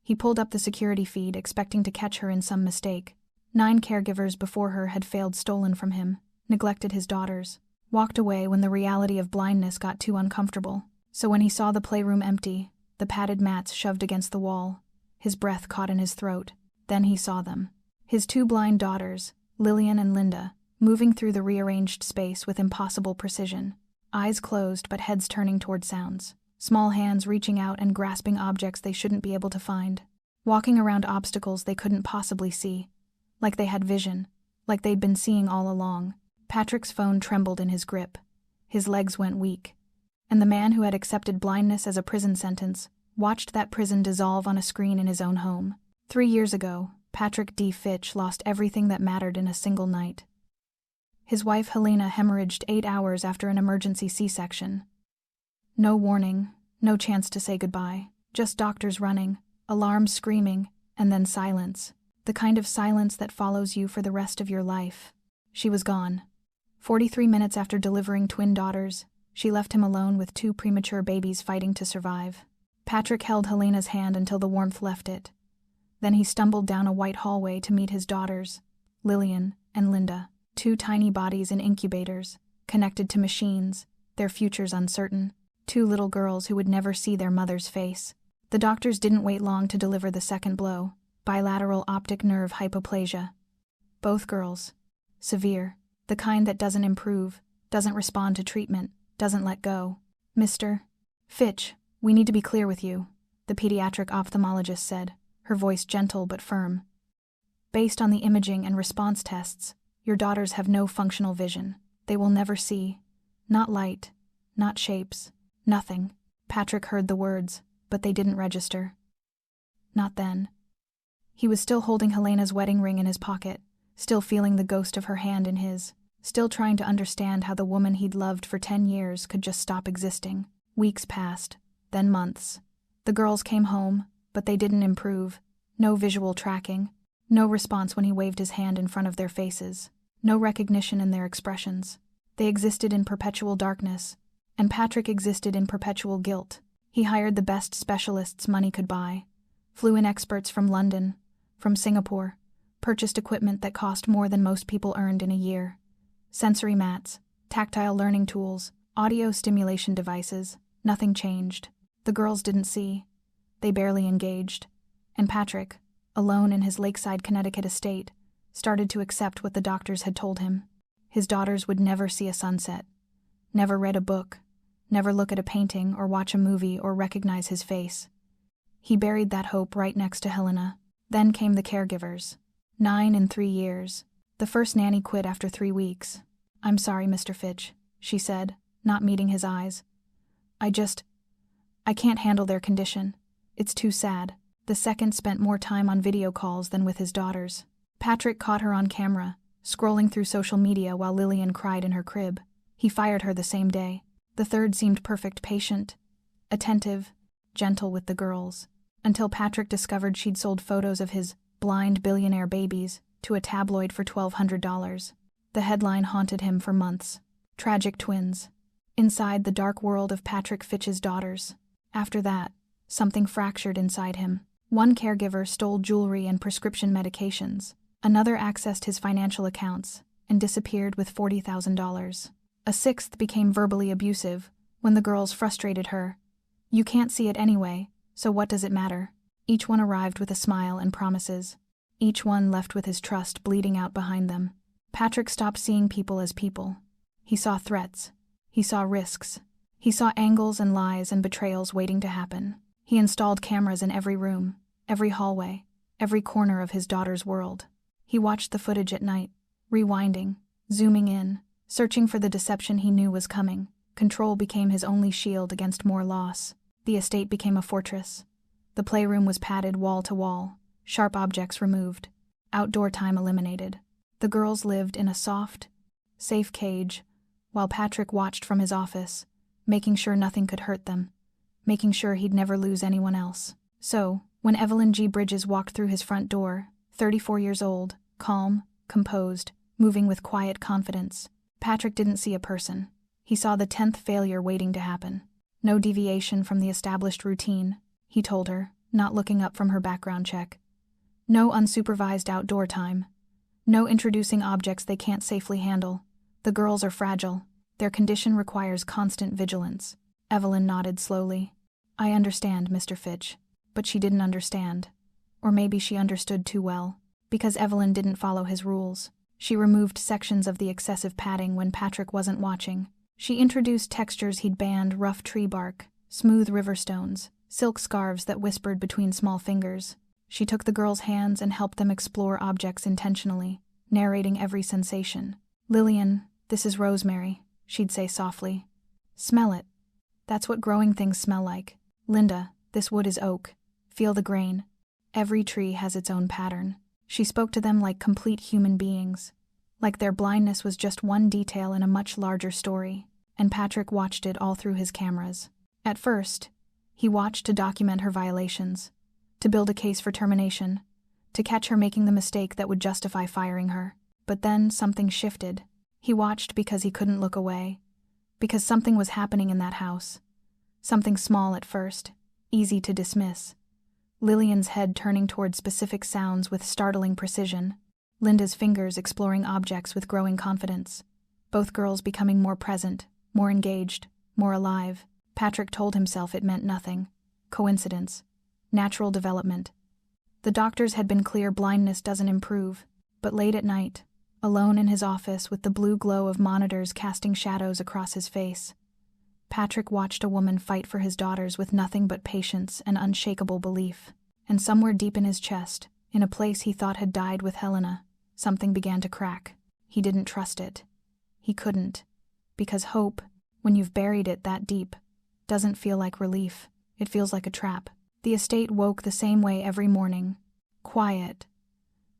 He pulled up the security feed, expecting to catch her in some mistake. 9 caregivers before her had failed, stolen from him, neglected his daughters, walked away when the reality of blindness got too uncomfortable. So when he saw the playroom empty, the padded mats shoved against the wall, his breath caught in his throat. Then he saw them. His 2 blind daughters, Lillian and Linda, moving through the rearranged space with impossible precision. Eyes closed but heads turning toward sounds. Small hands reaching out and grasping objects they shouldn't be able to find. Walking around obstacles they couldn't possibly see. Like they had vision. Like they'd been seeing all along. Patrick's phone trembled in his grip. His legs went weak. And the man who had accepted blindness as a prison sentence watched that prison dissolve on a screen in his own home. 3 years ago, Patrick D. Fitch lost everything that mattered in a single night. His wife Helena hemorrhaged 8 hours after an emergency C-section. No warning, no chance to say goodbye, just doctors running, alarms screaming, and then silence. The kind of silence that follows you for the rest of your life. She was gone. 43 minutes after delivering twin daughters, she left him alone with 2 premature babies fighting to survive. Patrick held Helena's hand until the warmth left it. Then he stumbled down a white hallway to meet his daughters, Lillian and Linda, 2 tiny bodies in incubators, connected to machines, their futures uncertain. 2 little girls who would never see their mother's face. The doctors didn't wait long to deliver the second blow, bilateral optic nerve hypoplasia. Both girls. Severe, the kind that doesn't improve, doesn't respond to treatment, doesn't let go. Mr. Fitch, we need to be clear with you, the pediatric ophthalmologist said, her voice gentle but firm. Based on the imaging and response tests, your daughters have no functional vision. They will never see. Not light, not shapes, nothing. Patrick heard the words, but they didn't register. Not then. He was still holding Helena's wedding ring in his pocket, still feeling the ghost of her hand in his, still trying to understand how the woman he'd loved for 10 years could just stop existing. Weeks passed, then months. The girls came home, but they didn't improve. No visual tracking. No response when he waved his hand in front of their faces. No recognition in their expressions. They existed in perpetual darkness, and Patrick existed in perpetual guilt. He hired the best specialists money could buy, flew in experts from London, from Singapore, purchased equipment that cost more than most people earned in a year. Sensory mats, tactile learning tools, audio stimulation devices, nothing changed. The girls didn't see. They barely engaged. And Patrick, alone in his lakeside Connecticut estate, started to accept what the doctors had told him. His daughters would never see a sunset, never read a book, never look at a painting or watch a movie or recognize his face. He buried that hope right next to Helena. Then came the caregivers. 9 in 3 years. The first nanny quit after 3 weeks. "I'm sorry, Mr. Fitch," she said, not meeting his eyes. I can't handle their condition. It's too sad." The second spent more time on video calls than with his daughters. Patrick caught her on camera, scrolling through social media while Lillian cried in her crib. He fired her the same day. The third seemed perfect, patient, attentive, gentle with the girls, until Patrick discovered she'd sold photos of his blind billionaire babies to a tabloid for $1,200. The headline haunted him for months. Tragic twins. Inside the dark world of Patrick Fitch's daughters. After that, something fractured inside him. One caregiver stole jewelry and prescription medications. Another accessed his financial accounts and disappeared with $40,000. A sixth became verbally abusive when the girls frustrated her. "You can't see it anyway, so what does it matter?" Each one arrived with a smile and promises. Each one left with his trust bleeding out behind them. Patrick stopped seeing people as people. He saw threats. He saw risks. He saw angles and lies and betrayals waiting to happen. He installed cameras in every room, every hallway, every corner of his daughter's world. He watched the footage at night, rewinding, zooming in, searching for the deception he knew was coming. Control became his only shield against more loss. The estate became a fortress. The playroom was padded wall to wall, sharp objects removed, outdoor time eliminated. The girls lived in a soft, safe cage, while Patrick watched from his office, making sure nothing could hurt them, making sure he'd never lose anyone else. So, when Evelyn G. Bridges walked through his front door, 34 years old, calm, composed, moving with quiet confidence, Patrick didn't see a person. He saw the 10th failure waiting to happen. No deviation from the established routine, he told her, not looking up from her background check. No unsupervised outdoor time. No introducing objects they can't safely handle. The girls are fragile. Their condition requires constant vigilance. Evelyn nodded slowly. I understand, Mr. Fitch. But she didn't understand. Or maybe she understood too well. Because Evelyn didn't follow his rules. She removed sections of the excessive padding when Patrick wasn't watching. She introduced textures he'd banned: rough tree bark, smooth river stones, silk scarves that whispered between small fingers. She took the girls' hands and helped them explore objects intentionally, narrating every sensation. Lillian, this is rosemary, she'd say softly. Smell it. That's what growing things smell like. Linda, this wood is oak. Feel the grain. Every tree has its own pattern. She spoke to them like complete human beings. Like their blindness was just one detail in a much larger story, and Patrick watched it all through his cameras. At first, he watched to document her violations, to build a case for termination, to catch her making the mistake that would justify firing her. But then something shifted. He watched because he couldn't look away, because something was happening in that house. Something small at first, easy to dismiss. Lillian's head turning toward specific sounds with startling precision. Linda's fingers exploring objects with growing confidence. Both girls becoming more present, more engaged, more alive. Patrick told himself it meant nothing. Coincidence. Natural development. The doctors had been clear blindness doesn't improve. But late at night, alone in his office with the blue glow of monitors casting shadows across his face, Patrick watched a woman fight for his daughters with nothing but patience and unshakable belief. And somewhere deep in his chest, in a place he thought had died with Helena, something began to crack. He didn't trust it. He couldn't. Because hope, when you've buried it that deep, doesn't feel like relief. It feels like a trap. The estate woke the same way every morning. Quiet.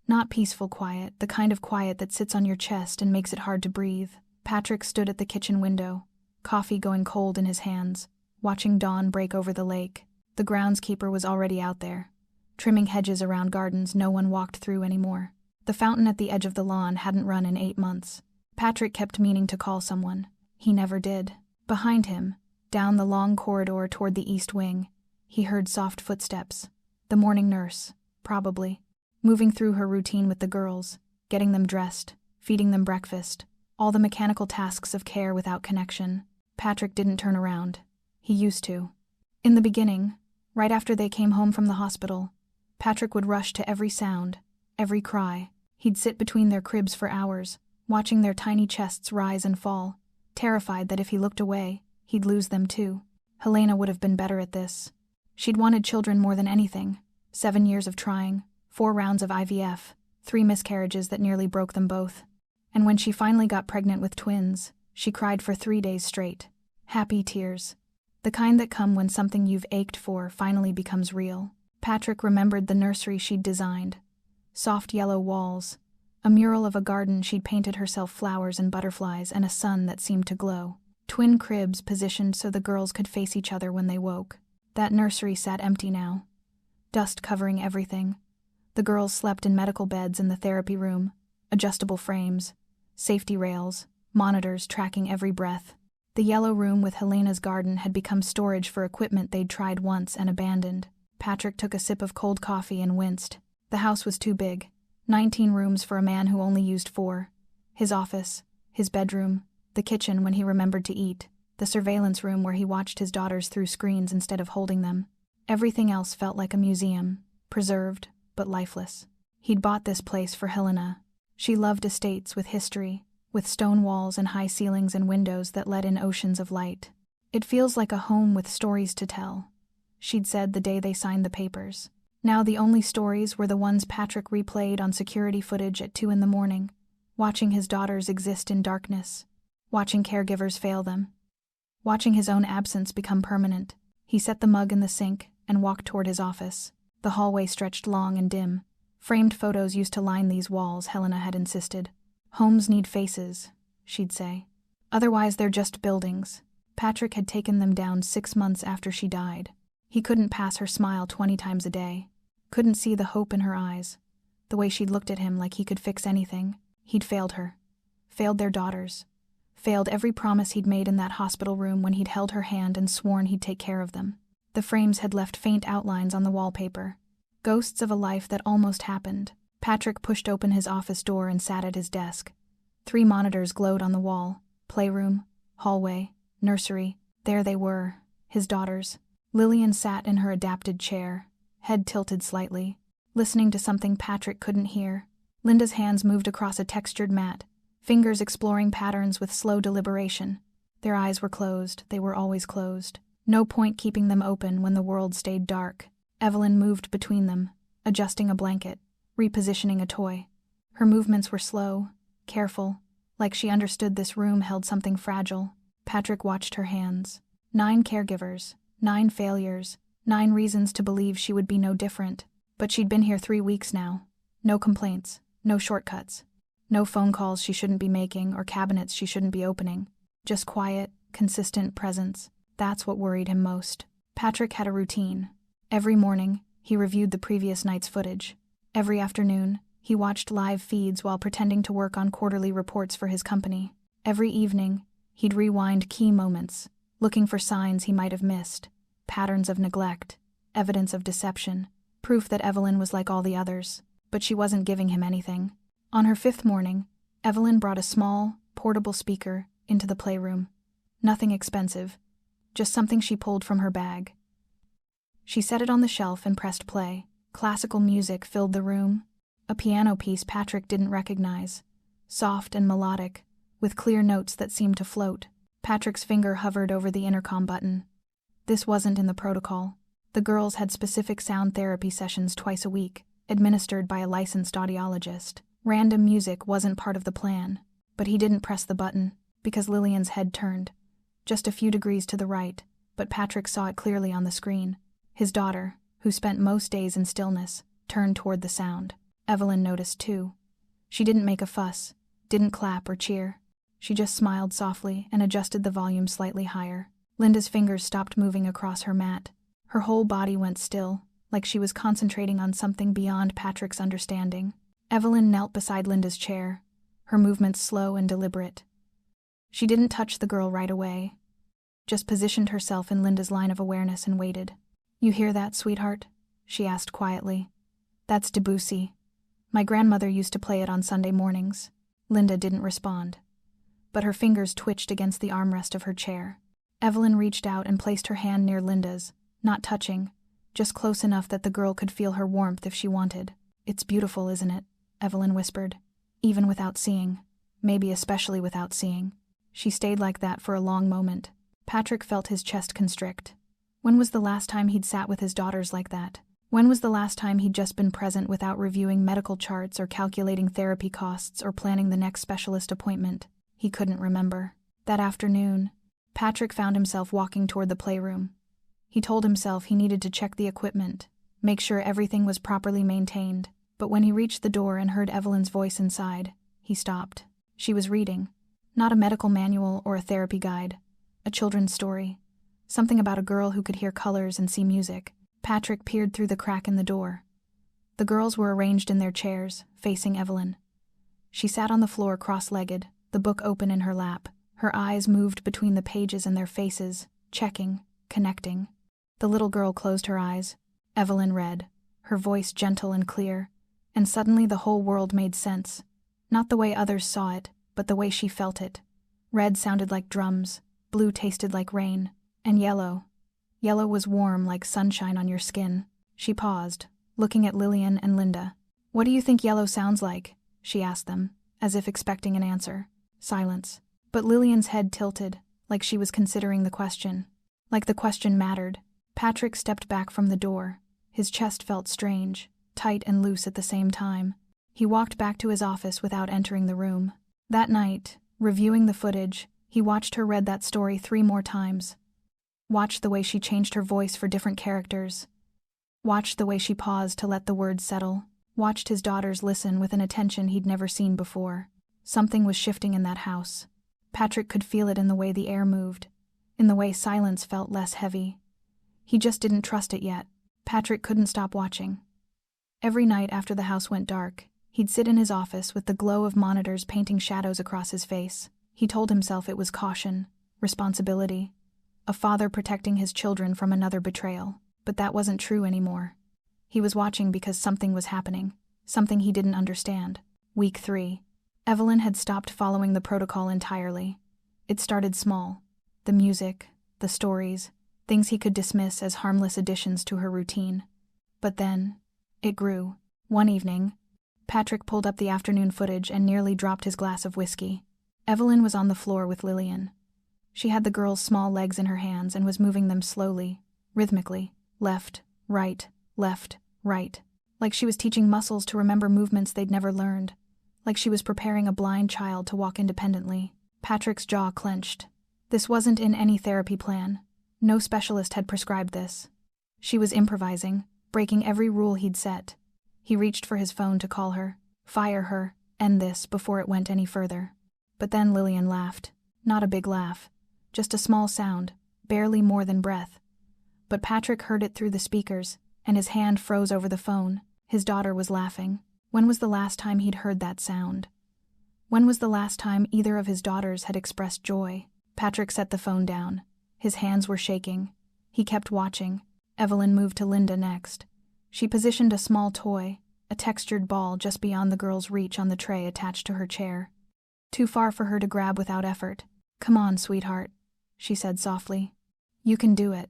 Not peaceful quiet, the kind of quiet that sits on your chest and makes it hard to breathe. Patrick stood at the kitchen window, coffee going cold in his hands, watching dawn break over the lake. The groundskeeper was already out there, trimming hedges around gardens no one walked through anymore. The fountain at the edge of the lawn hadn't run in 8 months. Patrick kept meaning to call someone. He never did. Behind him, down the long corridor toward the east wing, he heard soft footsteps. The morning nurse, probably, moving through her routine with the girls, getting them dressed, feeding them breakfast, all the mechanical tasks of care without connection. Patrick didn't turn around. He used to. In the beginning, right after they came home from the hospital, Patrick would rush to every sound, every cry. He'd sit between their cribs for hours, watching their tiny chests rise and fall, terrified that if he looked away, he'd lose them too. Helena would have been better at this. She'd wanted children more than anything. 7 years of trying, 4 rounds of IVF, 3 miscarriages that nearly broke them both. And when she finally got pregnant with twins, she cried for 3 days straight. Happy tears. The kind that come when something you've ached for finally becomes real. Patrick remembered the nursery she'd designed. Soft yellow walls, a mural of a garden she'd painted herself, flowers and butterflies, and a sun that seemed to glow. Twin cribs positioned so the girls could face each other when they woke. That nursery sat empty now, dust covering everything. The girls slept in medical beds in the therapy room, adjustable frames, safety rails, monitors tracking every breath. The yellow room with Helena's garden had become storage for equipment they'd tried once and abandoned. Patrick took a sip of cold coffee and winced. The house was too big. 19 rooms for a man who only used 4. His office, his bedroom, the kitchen when he remembered to eat, the surveillance room where he watched his daughters through screens instead of holding them. Everything else felt like a museum, preserved, but lifeless. He'd bought this place for Helena. She loved estates with history, with stone walls and high ceilings and windows that let in oceans of light. It feels like a home with stories to tell, she'd said the day they signed the papers. Now the only stories were the ones Patrick replayed on security footage at 2 a.m, watching his daughters exist in darkness, watching caregivers fail them, watching his own absence become permanent. He set the mug in the sink and walked toward his office. The hallway stretched long and dim. Framed photos used to line these walls, Helena had insisted. Homes need faces, she'd say. Otherwise they're just buildings. Patrick had taken them down 6 months after she died. He couldn't pass her smile 20 times a day. Couldn't see the hope in her eyes. The way she'd looked at him like he could fix anything. He'd failed her. Failed their daughters. Failed every promise he'd made in that hospital room when he'd held her hand and sworn he'd take care of them. The frames had left faint outlines on the wallpaper. Ghosts of a life that almost happened. Patrick pushed open his office door and sat at his desk. 3 monitors glowed on the wall. Playroom, hallway, nursery. There they were, his daughters. Lillian sat in her adapted chair, head tilted slightly, listening to something Patrick couldn't hear. Linda's hands moved across a textured mat, fingers exploring patterns with slow deliberation. Their eyes were closed, they were always closed. No point keeping them open when the world stayed dark. Evelyn moved between them, adjusting a blanket, repositioning a toy. Her movements were slow, careful, like she understood this room held something fragile. Patrick watched her hands. 9 caregivers, 9 failures, 9 reasons to believe she would be no different. But she'd been here 3 weeks now. No complaints, no shortcuts. No phone calls she shouldn't be making or cabinets she shouldn't be opening. Just quiet, consistent presence. That's what worried him most. Patrick had a routine. Every morning, he reviewed the previous night's footage. Every afternoon, he watched live feeds while pretending to work on quarterly reports for his company. Every evening, he'd rewind key moments, looking for signs he might have missed, patterns of neglect, evidence of deception, proof that Evelyn was like all the others. But she wasn't giving him anything. On her 5th morning, Evelyn brought a small, portable speaker into the playroom. Nothing expensive, just something she pulled from her bag. She set it on the shelf and pressed play. Classical music filled the room, a piano piece Patrick didn't recognize, soft and melodic, with clear notes that seemed to float. Patrick's finger hovered over the intercom button. This wasn't in the protocol. The girls had specific sound therapy sessions twice a week, administered by a licensed audiologist. Random music wasn't part of the plan, but he didn't press the button, because Lillian's head turned, just a few degrees to the right, but Patrick saw it clearly on the screen. His daughter, who spent most days in stillness, turned toward the sound. Evelyn noticed too. She didn't make a fuss, didn't clap or cheer. She just smiled softly and adjusted the volume slightly higher. Linda's fingers stopped moving across her mat. Her whole body went still, like she was concentrating on something beyond Patrick's understanding. Evelyn knelt beside Linda's chair, her movements slow and deliberate. She didn't touch the girl right away, just positioned herself in Linda's line of awareness and waited. "You hear that, sweetheart?" she asked quietly. "That's Debussy. My grandmother used to play it on Sunday mornings." Linda didn't respond, but her fingers twitched against the armrest of her chair. Evelyn reached out and placed her hand near Linda's, not touching, just close enough that the girl could feel her warmth if she wanted. "It's beautiful, isn't it?" Evelyn whispered. "Even without seeing. Maybe especially without seeing." She stayed like that for a long moment. Patrick felt his chest constrict. When was the last time he'd sat with his daughters like that? When was the last time he'd just been present without reviewing medical charts or calculating therapy costs or planning the next specialist appointment? He couldn't remember. That afternoon, Patrick found himself walking toward the playroom. He told himself he needed to check the equipment, make sure everything was properly maintained. But when he reached the door and heard Evelyn's voice inside, he stopped. She was reading. Not a medical manual or a therapy guide. A children's story. Something about a girl who could hear colors and see music. Patrick peered through the crack in the door. The girls were arranged in their chairs, facing Evelyn. She sat on the floor cross-legged, the book open in her lap. Her eyes moved between the pages and their faces, checking, connecting. The little girl closed her eyes. Evelyn read, her voice gentle and clear, and suddenly the whole world made sense. Not the way others saw it, but the way she felt it. Red sounded like drums, blue tasted like rain, and yellow. Yellow was warm like sunshine on your skin. She paused, looking at Lillian and Linda. "What do you think yellow sounds like?" she asked them, as if expecting an answer. Silence. But Lillian's head tilted, like she was considering the question. Like the question mattered. Patrick stepped back from the door. His chest felt strange, tight and loose at the same time. He walked back to his office without entering the room. That night, reviewing the footage, he watched her read that story 3 more times. Watched the way she changed her voice for different characters. Watched the way she paused to let the words settle. Watched his daughters listen with an attention he'd never seen before. Something was shifting in that house. Patrick could feel it in the way the air moved, in the way silence felt less heavy. He just didn't trust it yet. Patrick couldn't stop watching. Every night after the house went dark, he'd sit in his office with the glow of monitors painting shadows across his face. He told himself it was caution, responsibility, A father protecting his children from another betrayal. But that wasn't true anymore. He was watching because something was happening. Something he didn't understand. Week 3. Evelyn had stopped following the protocol entirely. It started small. The music, the stories, things he could dismiss as harmless additions to her routine. But then, it grew. One evening, Patrick pulled up the afternoon footage and nearly dropped his glass of whiskey. Evelyn was on the floor with Lillian. She had the girl's small legs in her hands and was moving them slowly, rhythmically, left, right, like she was teaching muscles to remember movements they'd never learned, like she was preparing a blind child to walk independently. Patrick's jaw clenched. This wasn't in any therapy plan. No specialist had prescribed this. She was improvising, breaking every rule he'd set. He reached for his phone to call her, fire her, end this before it went any further. But then Lillian laughed. Not a big laugh. Just a small sound, barely more than breath. But Patrick heard it through the speakers, and his hand froze over the phone. His daughter was laughing. When was the last time he'd heard that sound? When was the last time either of his daughters had expressed joy? Patrick set the phone down. His hands were shaking. He kept watching. Evelyn moved to Linda next. She positioned a small toy, a textured ball just beyond the girl's reach on the tray attached to her chair. Too far for her to grab without effort. "Come on, sweetheart," she said softly. "You can do it.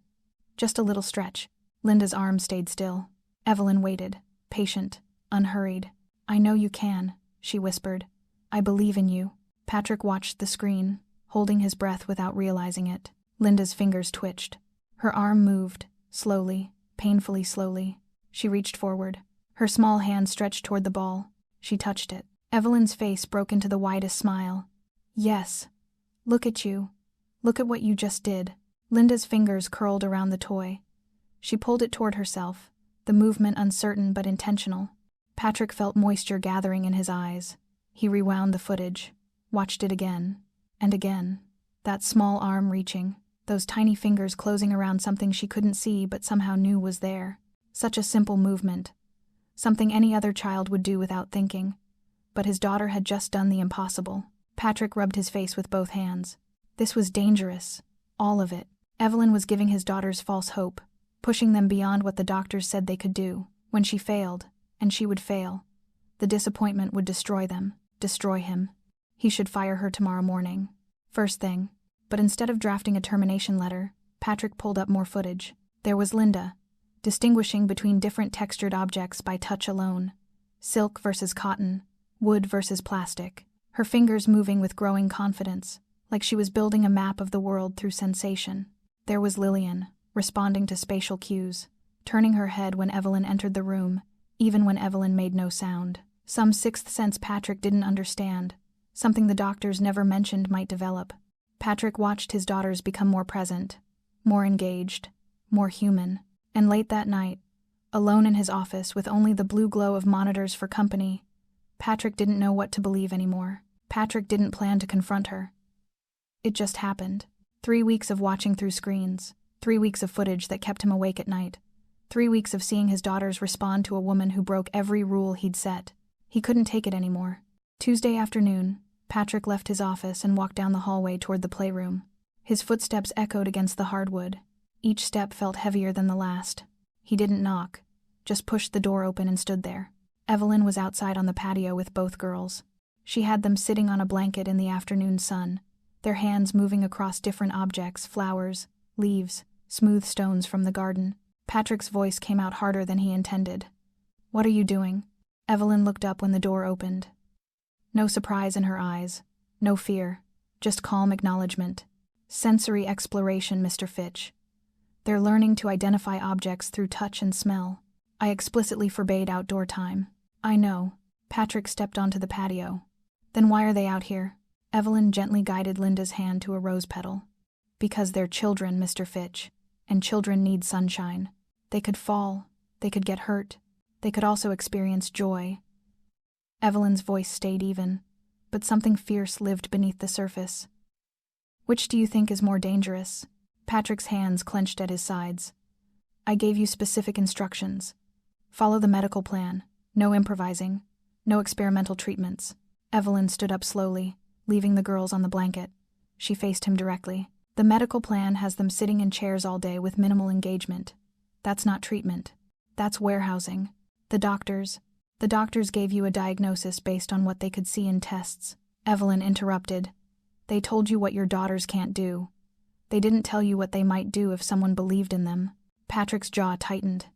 Just a little stretch." Linda's arm stayed still. Evelyn waited, patient, unhurried. "I know you can," she whispered. "I believe in you." Patrick watched the screen, holding his breath without realizing it. Linda's fingers twitched. Her arm moved, slowly, painfully slowly. She reached forward. Her small hand stretched toward the ball. She touched it. Evelyn's face broke into the widest smile. "Yes. Look at you. Look at what you just did." Linda's fingers curled around the toy. She pulled it toward herself, the movement uncertain but intentional. Patrick felt moisture gathering in his eyes. He rewound the footage, watched it again, and again. That small arm reaching, those tiny fingers closing around something she couldn't see but somehow knew was there. Such a simple movement. Something any other child would do without thinking. But his daughter had just done the impossible. Patrick rubbed his face with both hands. This was dangerous. All of it. Evelyn was giving his daughters false hope, pushing them beyond what the doctors said they could do. When she failed, and she would fail, the disappointment would destroy them, destroy him. He should fire her tomorrow morning. First thing. But instead of drafting a termination letter, Patrick pulled up more footage. There was Linda, distinguishing between different textured objects by touch alone. Silk versus cotton, wood versus plastic. Her fingers moving with growing confidence, like she was building a map of the world through sensation. There was Lillian, responding to spatial cues, turning her head when Evelyn entered the room, even when Evelyn made no sound. Some sixth sense Patrick didn't understand, something the doctors never mentioned might develop. Patrick watched his daughters become more present, more engaged, more human. And late that night, alone in his office with only the blue glow of monitors for company, Patrick didn't know what to believe anymore. Patrick didn't plan to confront her. It just happened. 3 weeks of watching through screens, 3 weeks of footage that kept him awake at night, 3 weeks of seeing his daughters respond to a woman who broke every rule he'd set. He couldn't take it anymore. Tuesday afternoon, Patrick left his office and walked down the hallway toward the playroom. His footsteps echoed against the hardwood. Each step felt heavier than the last. He didn't knock, just pushed the door open and stood there. Evelyn was outside on the patio with both girls. She had them sitting on a blanket in the afternoon sun, their hands moving across different objects, flowers, leaves, smooth stones from the garden. Patrick's voice came out harder than he intended. "What are you doing?" Evelyn looked up when the door opened. No surprise in her eyes, no fear, just calm acknowledgement. "Sensory exploration, Mr. Fitch. They're learning to identify objects through touch and smell. I explicitly forbade outdoor time." "I know." Patrick stepped onto the patio. "Then why are they out here?" Evelyn gently guided Linda's hand to a rose petal. "Because they're children, Mr. Fitch, and children need sunshine. They could fall, they could get hurt, they could also experience joy." Evelyn's voice stayed even, but something fierce lived beneath the surface. "Which do you think is more dangerous?" Patrick's hands clenched at his sides. "I gave you specific instructions. Follow the medical plan. No improvising. No experimental treatments." Evelyn stood up slowly, leaving the girls on the blanket. She faced him directly. The medical plan has them sitting in chairs all day with minimal engagement. That's not treatment. That's warehousing. The doctors gave you a diagnosis based on what they could see in tests. Evelyn interrupted. They told you what your daughters can't do. They didn't tell you what they might do if someone believed in them. Patrick's jaw tightened.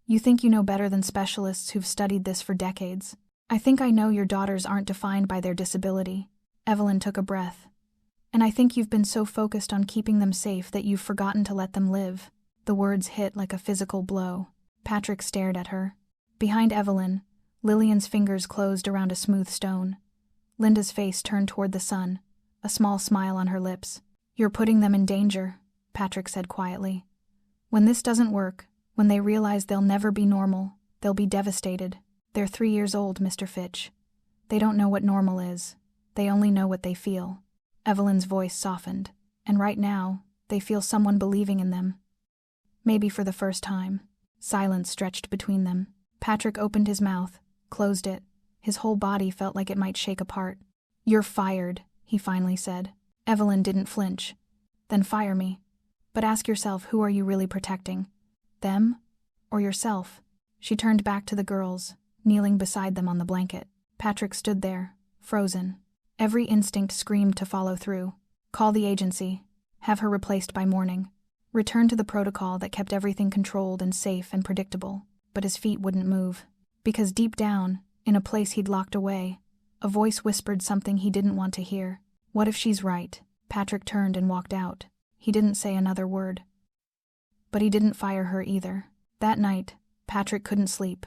You think you know better than specialists who've studied this for decades. I think I know your daughters aren't defined by their disability. Evelyn took a breath. And I think you've been so focused on keeping them safe that you've forgotten to let them live. The words hit like a physical blow. Patrick stared at her. Behind Evelyn, Lillian's fingers closed around a smooth stone. Linda's face turned toward the sun, a small smile on her lips. You're putting them in danger, Patrick said quietly. When this doesn't work, when they realize they'll never be normal, they'll be devastated. They're 3 years old, Mr. Fitch. They don't know what normal is. They only know what they feel. Evelyn's voice softened, and right now, they feel someone believing in them. Maybe for the first time. Silence stretched between them. Patrick opened his mouth, closed it. His whole body felt like it might shake apart. You're fired, he finally said. Evelyn didn't flinch. Then fire me. But ask yourself, who are you really protecting? Them? Or yourself? She turned back to the girls, kneeling beside them on the blanket. Patrick stood there, frozen. Every instinct screamed to follow through. Call the agency. Have her replaced by morning. Return to the protocol that kept everything controlled and safe and predictable. But his feet wouldn't move. Because deep down, in a place he'd locked away, a voice whispered something he didn't want to hear. What if she's right? Patrick turned and walked out. He didn't say another word. But he didn't fire her either. That night, Patrick couldn't sleep.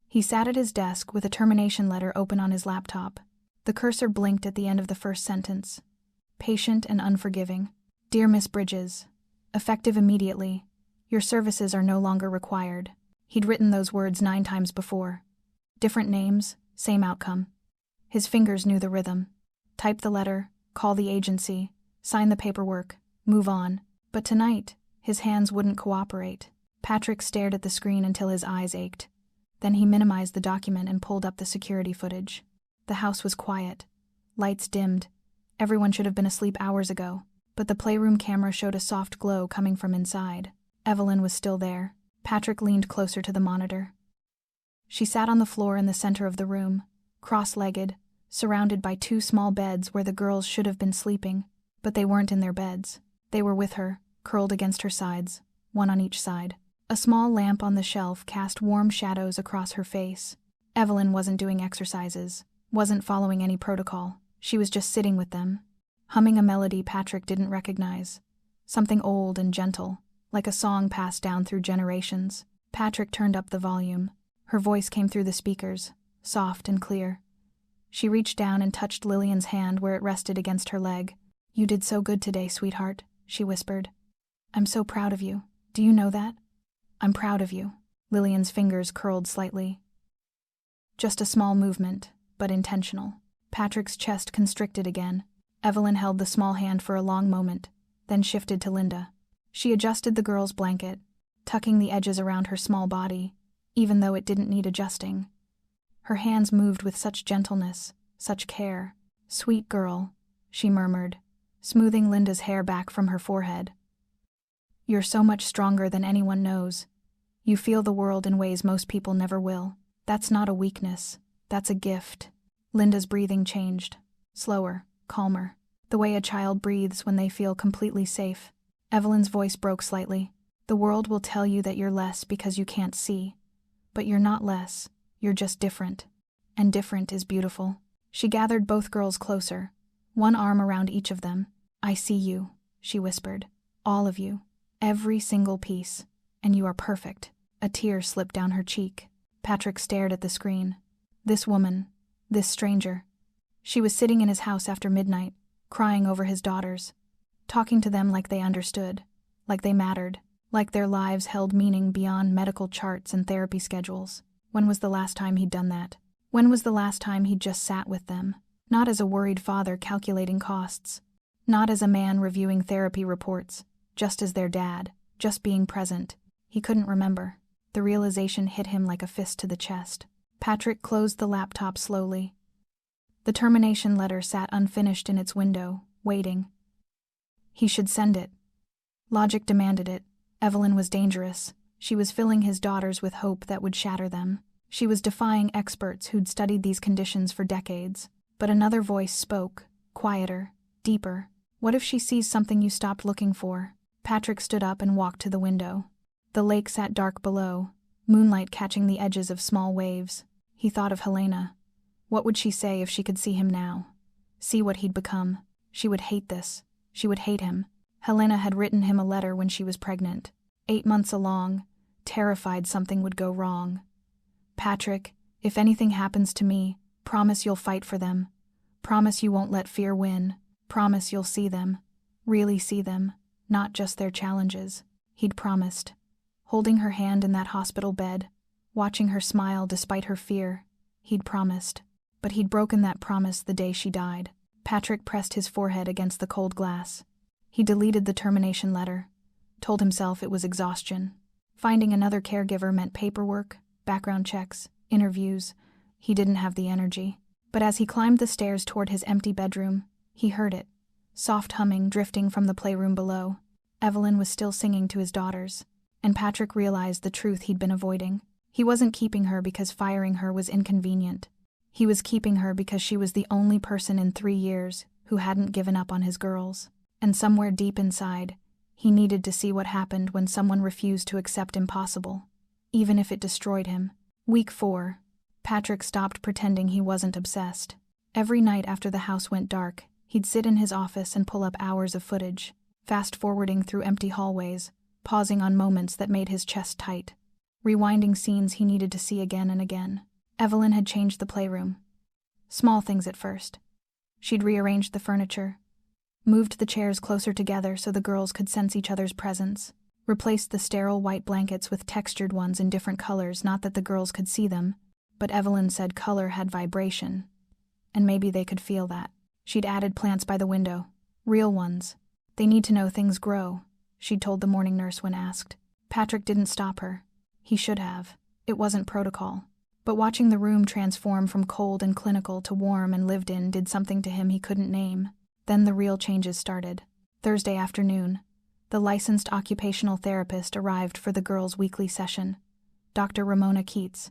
He sat at his desk with a termination letter open on his laptop. The cursor blinked at the end of the first sentence. Patient and unforgiving. Dear Miss Bridges, effective immediately. Your services are no longer required. He'd written those words 9 times before. Different names, same outcome. His fingers knew the rhythm. Type the letter, call the agency, sign the paperwork, move on. But tonight, his hands wouldn't cooperate. Patrick stared at the screen until his eyes ached. Then he minimized the document and pulled up the security footage. The house was quiet. Lights dimmed. Everyone should have been asleep hours ago. But the playroom camera showed a soft glow coming from inside. Evelyn was still there. Patrick leaned closer to the monitor. She sat on the floor in the center of the room, cross-legged, surrounded by 2 small beds where the girls should have been sleeping. But they weren't in their beds. They were with her, curled against her sides, one on each side. A small lamp on the shelf cast warm shadows across her face. Evelyn wasn't doing exercises, wasn't following any protocol. She was just sitting with them, humming a melody Patrick didn't recognize. Something old and gentle, like a song passed down through generations. Patrick turned up the volume. Her voice came through the speakers, soft and clear. She reached down and touched Lillian's hand where it rested against her leg. You did so good today, sweetheart, she whispered. I'm so proud of you. Do you know that? I'm proud of you. Lillian's fingers curled slightly. Just a small movement, but intentional. Patrick's chest constricted again. Evelyn held the small hand for a long moment, then shifted to Linda. She adjusted the girl's blanket, tucking the edges around her small body, even though it didn't need adjusting. Her hands moved with such gentleness, such care. Sweet girl, she murmured, smoothing Linda's hair back from her forehead. You're so much stronger than anyone knows. You feel the world in ways most people never will. That's not a weakness. That's a gift. Linda's breathing changed. Slower, calmer. The way a child breathes when they feel completely safe. Evelyn's voice broke slightly. The world will tell you that you're less because you can't see. But you're not less. You're just different. And different is beautiful. She gathered both girls closer, one arm around each of them. I see you, she whispered. All of you. Every single piece. And you are perfect. A tear slipped down her cheek. Patrick stared at the screen. This woman, this stranger. She was sitting in his house after midnight, crying over his daughters, talking to them like they understood, like they mattered, like their lives held meaning beyond medical charts and therapy schedules. When was the last time he'd done that? When was the last time he'd just sat with them? Not as a worried father calculating costs. Not as a man reviewing therapy reports. Just as their dad. Just being present. He couldn't remember. The realization hit him like a fist to the chest. Patrick closed the laptop slowly. The termination letter sat unfinished in its window, waiting. He should send it. Logic demanded it. Evelyn was dangerous. She was filling his daughters with hope that would shatter them. She was defying experts who'd studied these conditions for decades. But another voice spoke, quieter, deeper. What if she sees something you stopped looking for? Patrick stood up and walked to the window. The lake sat dark below, moonlight catching the edges of small waves. He thought of Helena. What would she say if she could see him now? See what he'd become. She would hate this. She would hate him. Helena had written him a letter when she was pregnant. 8 months along, terrified something would go wrong. Patrick, if anything happens to me, promise you'll fight for them. Promise you won't let fear win. Promise you'll see them. Really see them, not just their challenges. He'd promised. Holding her hand in that hospital bed, watching her smile despite her fear, he'd promised. But he'd broken that promise the day she died. Patrick pressed his forehead against the cold glass. He deleted the termination letter, told himself it was exhaustion. Finding another caregiver meant paperwork, background checks, interviews. He didn't have the energy. But as he climbed the stairs toward his empty bedroom, he heard it. Soft humming drifting from the playroom below. Evelyn was still singing to his daughters, and Patrick realized the truth he'd been avoiding. He wasn't keeping her because firing her was inconvenient. He was keeping her because she was the only person in 3 years who hadn't given up on his girls. And somewhere deep inside, he needed to see what happened when someone refused to accept impossible, even if it destroyed him. Week 4. Patrick stopped pretending he wasn't obsessed. Every night after the house went dark, he'd sit in his office and pull up hours of footage, fast-forwarding through empty hallways, pausing on moments that made his chest tight, rewinding scenes he needed to see again and again. Evelyn had changed the playroom. Small things at first. She'd rearranged the furniture, moved the chairs closer together so the girls could sense each other's presence, replaced the sterile white blankets with textured ones in different colors, not that the girls could see them, but Evelyn said color had vibration, and maybe they could feel that. She'd added plants by the window, real ones. They need to know things grow, she'd told the morning nurse when asked. Patrick didn't stop her. He should have. It wasn't protocol. But watching the room transform from cold and clinical to warm and lived in did something to him he couldn't name. Then the real changes started. Thursday afternoon, the licensed occupational therapist arrived for the girls' weekly session, Dr. Ramona Keats.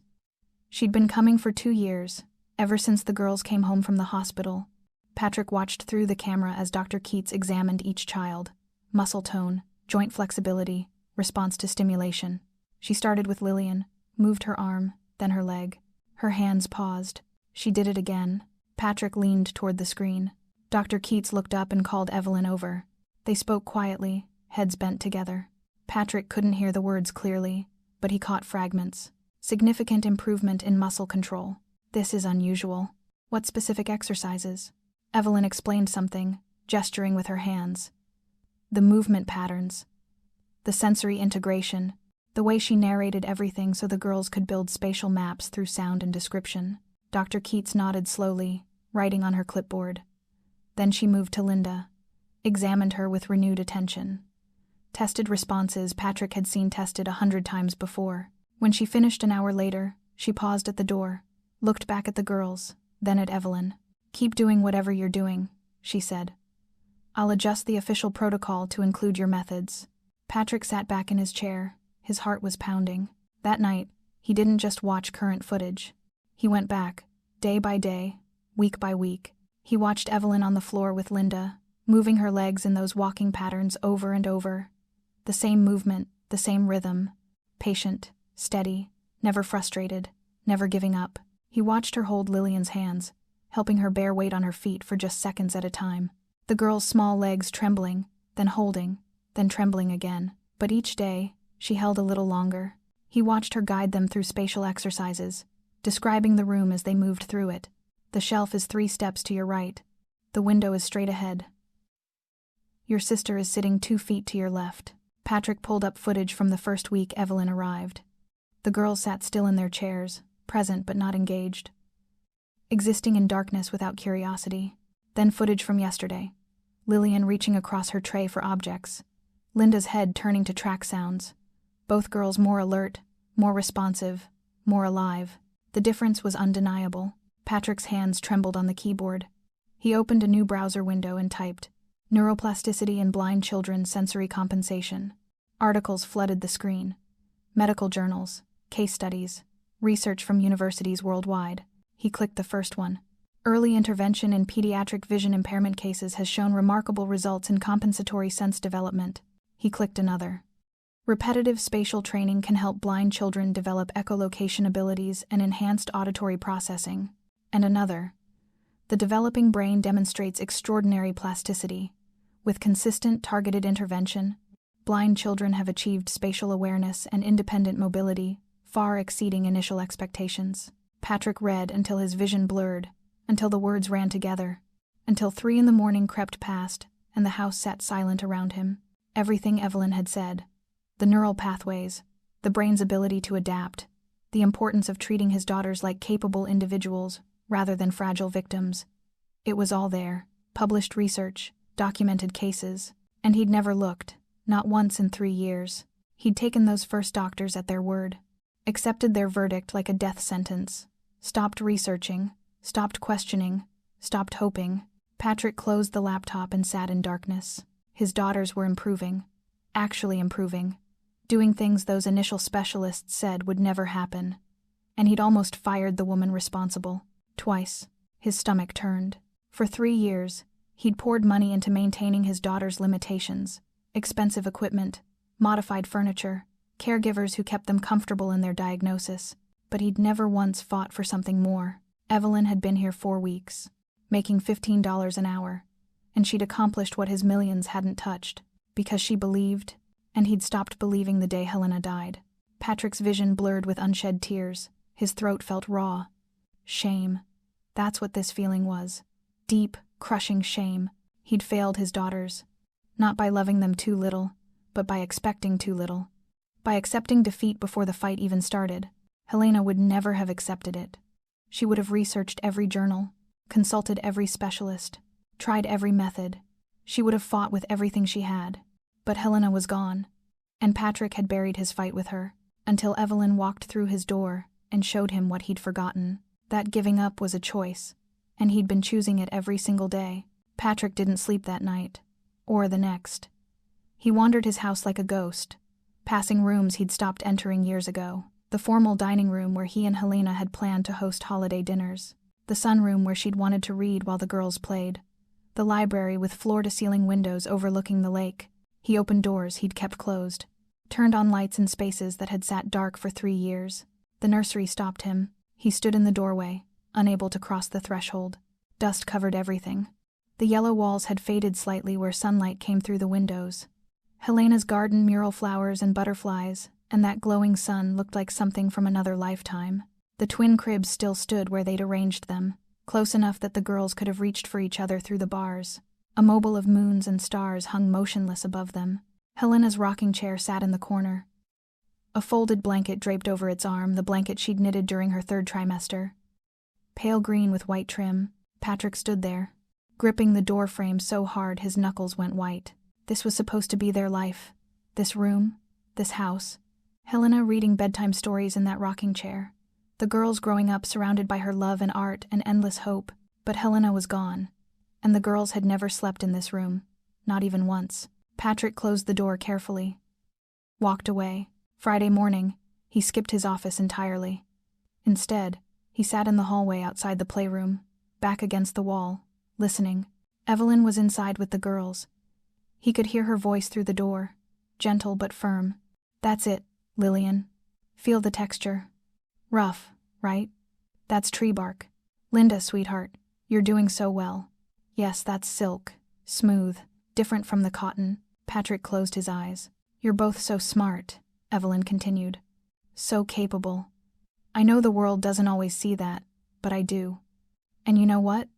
She'd been coming for 2 years, ever since the girls came home from the hospital. Patrick watched through the camera as Dr. Keats examined each child. Muscle tone, joint flexibility, response to stimulation. She started with Lillian, moved her arm, then her leg. Her hands paused. She did it again. Patrick leaned toward the screen. Dr. Keats looked up and called Evelyn over. They spoke quietly, heads bent together. Patrick couldn't hear the words clearly, but he caught fragments. Significant improvement in muscle control. This is unusual. What specific exercises? Evelyn explained something, gesturing with her hands. The movement patterns. The sensory integration. The way she narrated everything so the girls could build spatial maps through sound and description. Dr. Keats nodded slowly, writing on her clipboard. Then she moved to Linda, examined her with renewed attention. Tested responses Patrick had seen tested 100 times before. When she finished an hour later, she paused at the door, looked back at the girls, then at Evelyn. "Keep doing whatever you're doing," she said. "I'll adjust the official protocol to include your methods." Patrick sat back in his chair. His heart was pounding. That night, he didn't just watch current footage. He went back, day by day, week by week. He watched Evelyn on the floor with Linda, moving her legs in those walking patterns over and over. The same movement, the same rhythm. Patient, steady, never frustrated, never giving up. He watched her hold Lillian's hands, helping her bear weight on her feet for just seconds at a time. The girl's small legs trembling, then holding, then trembling again. But each day, she held a little longer. He watched her guide them through spatial exercises, describing the room as they moved through it. The shelf is 3 steps to your right. The window is straight ahead. Your sister is sitting 2 feet to your left. Patrick pulled up footage from the first week Evelyn arrived. The girls sat still in their chairs, present but not engaged, existing in darkness without curiosity. Then footage from yesterday. Lillian reaching across her tray for objects. Linda's head turning to track sounds. Both girls more alert, more responsive, more alive. The difference was undeniable. Patrick's hands trembled on the keyboard. He opened a new browser window and typed, Neuroplasticity in blind children, sensory compensation. Articles flooded the screen. Medical journals, case studies, research from universities worldwide. He clicked the first one. Early intervention in pediatric vision impairment cases has shown remarkable results in compensatory sense development. He clicked another. Repetitive spatial training can help blind children develop echolocation abilities and enhanced auditory processing. And another. The developing brain demonstrates extraordinary plasticity. With consistent, targeted intervention, blind children have achieved spatial awareness and independent mobility, far exceeding initial expectations. Patrick read until his vision blurred, until the words ran together, until 3 a.m. crept past, and the house sat silent around him. Everything Evelyn had said. The neural pathways, the brain's ability to adapt, the importance of treating his daughters like capable individuals rather than fragile victims. It was all there. Published research, documented cases, and he'd never looked, not once in 3 years. He'd taken those first doctors at their word, accepted their verdict like a death sentence, stopped researching, stopped questioning, stopped hoping. Patrick closed the laptop and sat in darkness. His daughters were improving, actually improving, doing things those initial specialists said would never happen. And he'd almost fired the woman responsible. Twice. His stomach turned. For 3 years, he'd poured money into maintaining his daughters' limitations, expensive equipment, modified furniture, caregivers who kept them comfortable in their diagnosis. But he'd never once fought for something more. Evelyn had been here 4 weeks, making $15 an hour, and she'd accomplished what his millions hadn't touched, because she believed, and he'd stopped believing the day Helena died. Patrick's vision blurred with unshed tears. His throat felt raw. Shame. That's what this feeling was. Deep, crushing shame. He'd failed his daughters. Not by loving them too little, but by expecting too little. By accepting defeat before the fight even started. Helena would never have accepted it. She would have researched every journal, consulted every specialist, tried every method. She would have fought with everything she had. But Helena was gone, and Patrick had buried his fight with her, until Evelyn walked through his door and showed him what he'd forgotten. That giving up was a choice, and he'd been choosing it every single day. Patrick didn't sleep that night, or the next. He wandered his house like a ghost, passing rooms he'd stopped entering years ago. The formal dining room where he and Helena had planned to host holiday dinners. The sunroom where she'd wanted to read while the girls played. The library with floor-to-ceiling windows overlooking the lake. He opened doors he'd kept closed, turned on lights in spaces that had sat dark for 3 years. The nursery stopped him. He stood in the doorway, unable to cross the threshold. Dust covered everything. The yellow walls had faded slightly where sunlight came through the windows. Helena's garden, mural flowers and butterflies, and that glowing sun looked like something from another lifetime. The twin cribs still stood where they'd arranged them, close enough that the girls could have reached for each other through the bars. A mobile of moons and stars hung motionless above them. Helena's rocking chair sat in the corner. A folded blanket draped over its arm, the blanket she'd knitted during her 3rd trimester. Pale green with white trim, Patrick stood there, gripping the door frame so hard his knuckles went white. This was supposed to be their life. This room, this house. Helena reading bedtime stories in that rocking chair. The girls growing up surrounded by her love and art and endless hope. But Helena was gone, and the girls had never slept in this room, not even once. Patrick closed the door carefully. Walked away. Friday morning, he skipped his office entirely. Instead, he sat in the hallway outside the playroom, back against the wall, listening. Evelyn was inside with the girls. He could hear her voice through the door, gentle but firm. "That's it, Lillian. Feel the texture. Rough, right? That's tree bark. Linda, sweetheart, you're doing so well. Yes, that's silk. Smooth, different from the cotton." Patrick closed his eyes. "You're both so smart," Evelyn continued. "So capable. I know the world doesn't always see that, but I do. And you know what?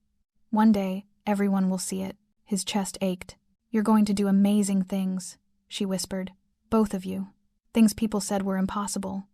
One day, everyone will see it." His chest ached. "You're going to do amazing things," she whispered. "Both of you. Things people said were impossible.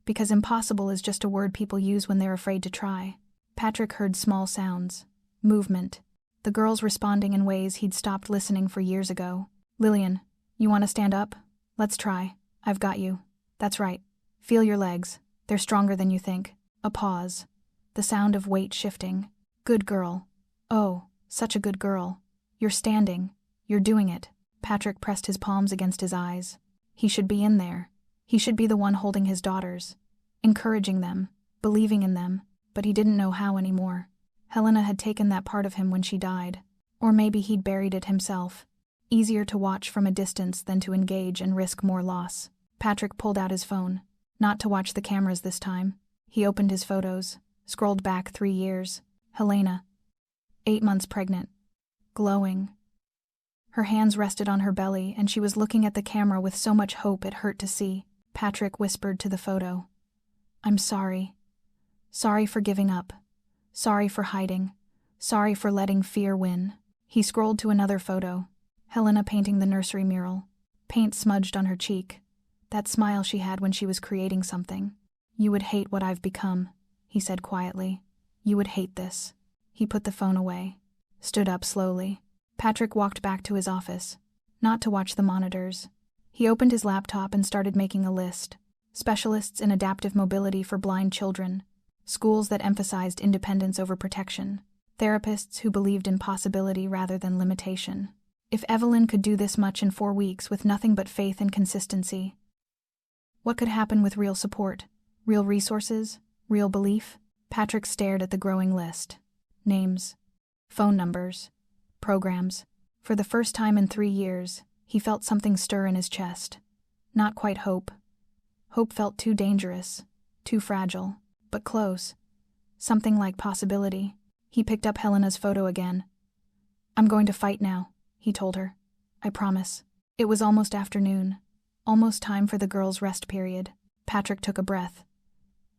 Because impossible is just a word people use when they're afraid to try." Patrick heard small sounds. Movement. The girls responding in ways he'd stopped listening for years ago. "Lillian, you want to stand up? Let's try. I've got you. That's right. Feel your legs. They're stronger than you think." A pause. The sound of weight shifting. "Good girl. Oh, such a good girl. You're standing. You're doing it. Patrick pressed his palms against his eyes. He should be in there. He should be the one holding his daughters, encouraging them, believing in them, but he didn't know how anymore. Helena had taken that part of him when she died. Or maybe he'd buried it himself. Easier to watch from a distance than to engage and risk more loss. Patrick pulled out his phone. Not to watch the cameras this time. He opened his photos, scrolled back 3 years. Helena. 8 months pregnant. Glowing. Her hands rested on her belly, and she was looking at the camera with so much hope it hurt to see. Patrick whispered to the photo. I'm sorry. Sorry for giving up. Sorry for hiding. Sorry for letting fear win. He scrolled to another photo. Helena painting the nursery mural. Paint smudged on her cheek. That smile she had when she was creating something. You would hate what I've become, he said quietly. You would hate this. He put the phone away. Stood up slowly. Patrick walked back to his office. Not to watch the monitors. He opened his laptop and started making a list. Specialists in adaptive mobility for blind children. Schools that emphasized independence over protection. Therapists who believed in possibility rather than limitation. If Evelyn could do this much in 4 weeks with nothing but faith and consistency, what could happen with real support? Real resources? Real belief? Patrick stared at the growing list. Names. Phone numbers. Programs. For the first time in 3 years, he felt something stir in his chest. Not quite hope. Hope felt too dangerous, too fragile, but close. Something like possibility. He picked up Helena's photo again. I'm going to fight now, he told her. I promise. It was almost afternoon. Almost time for the girls' rest period. Patrick took a breath.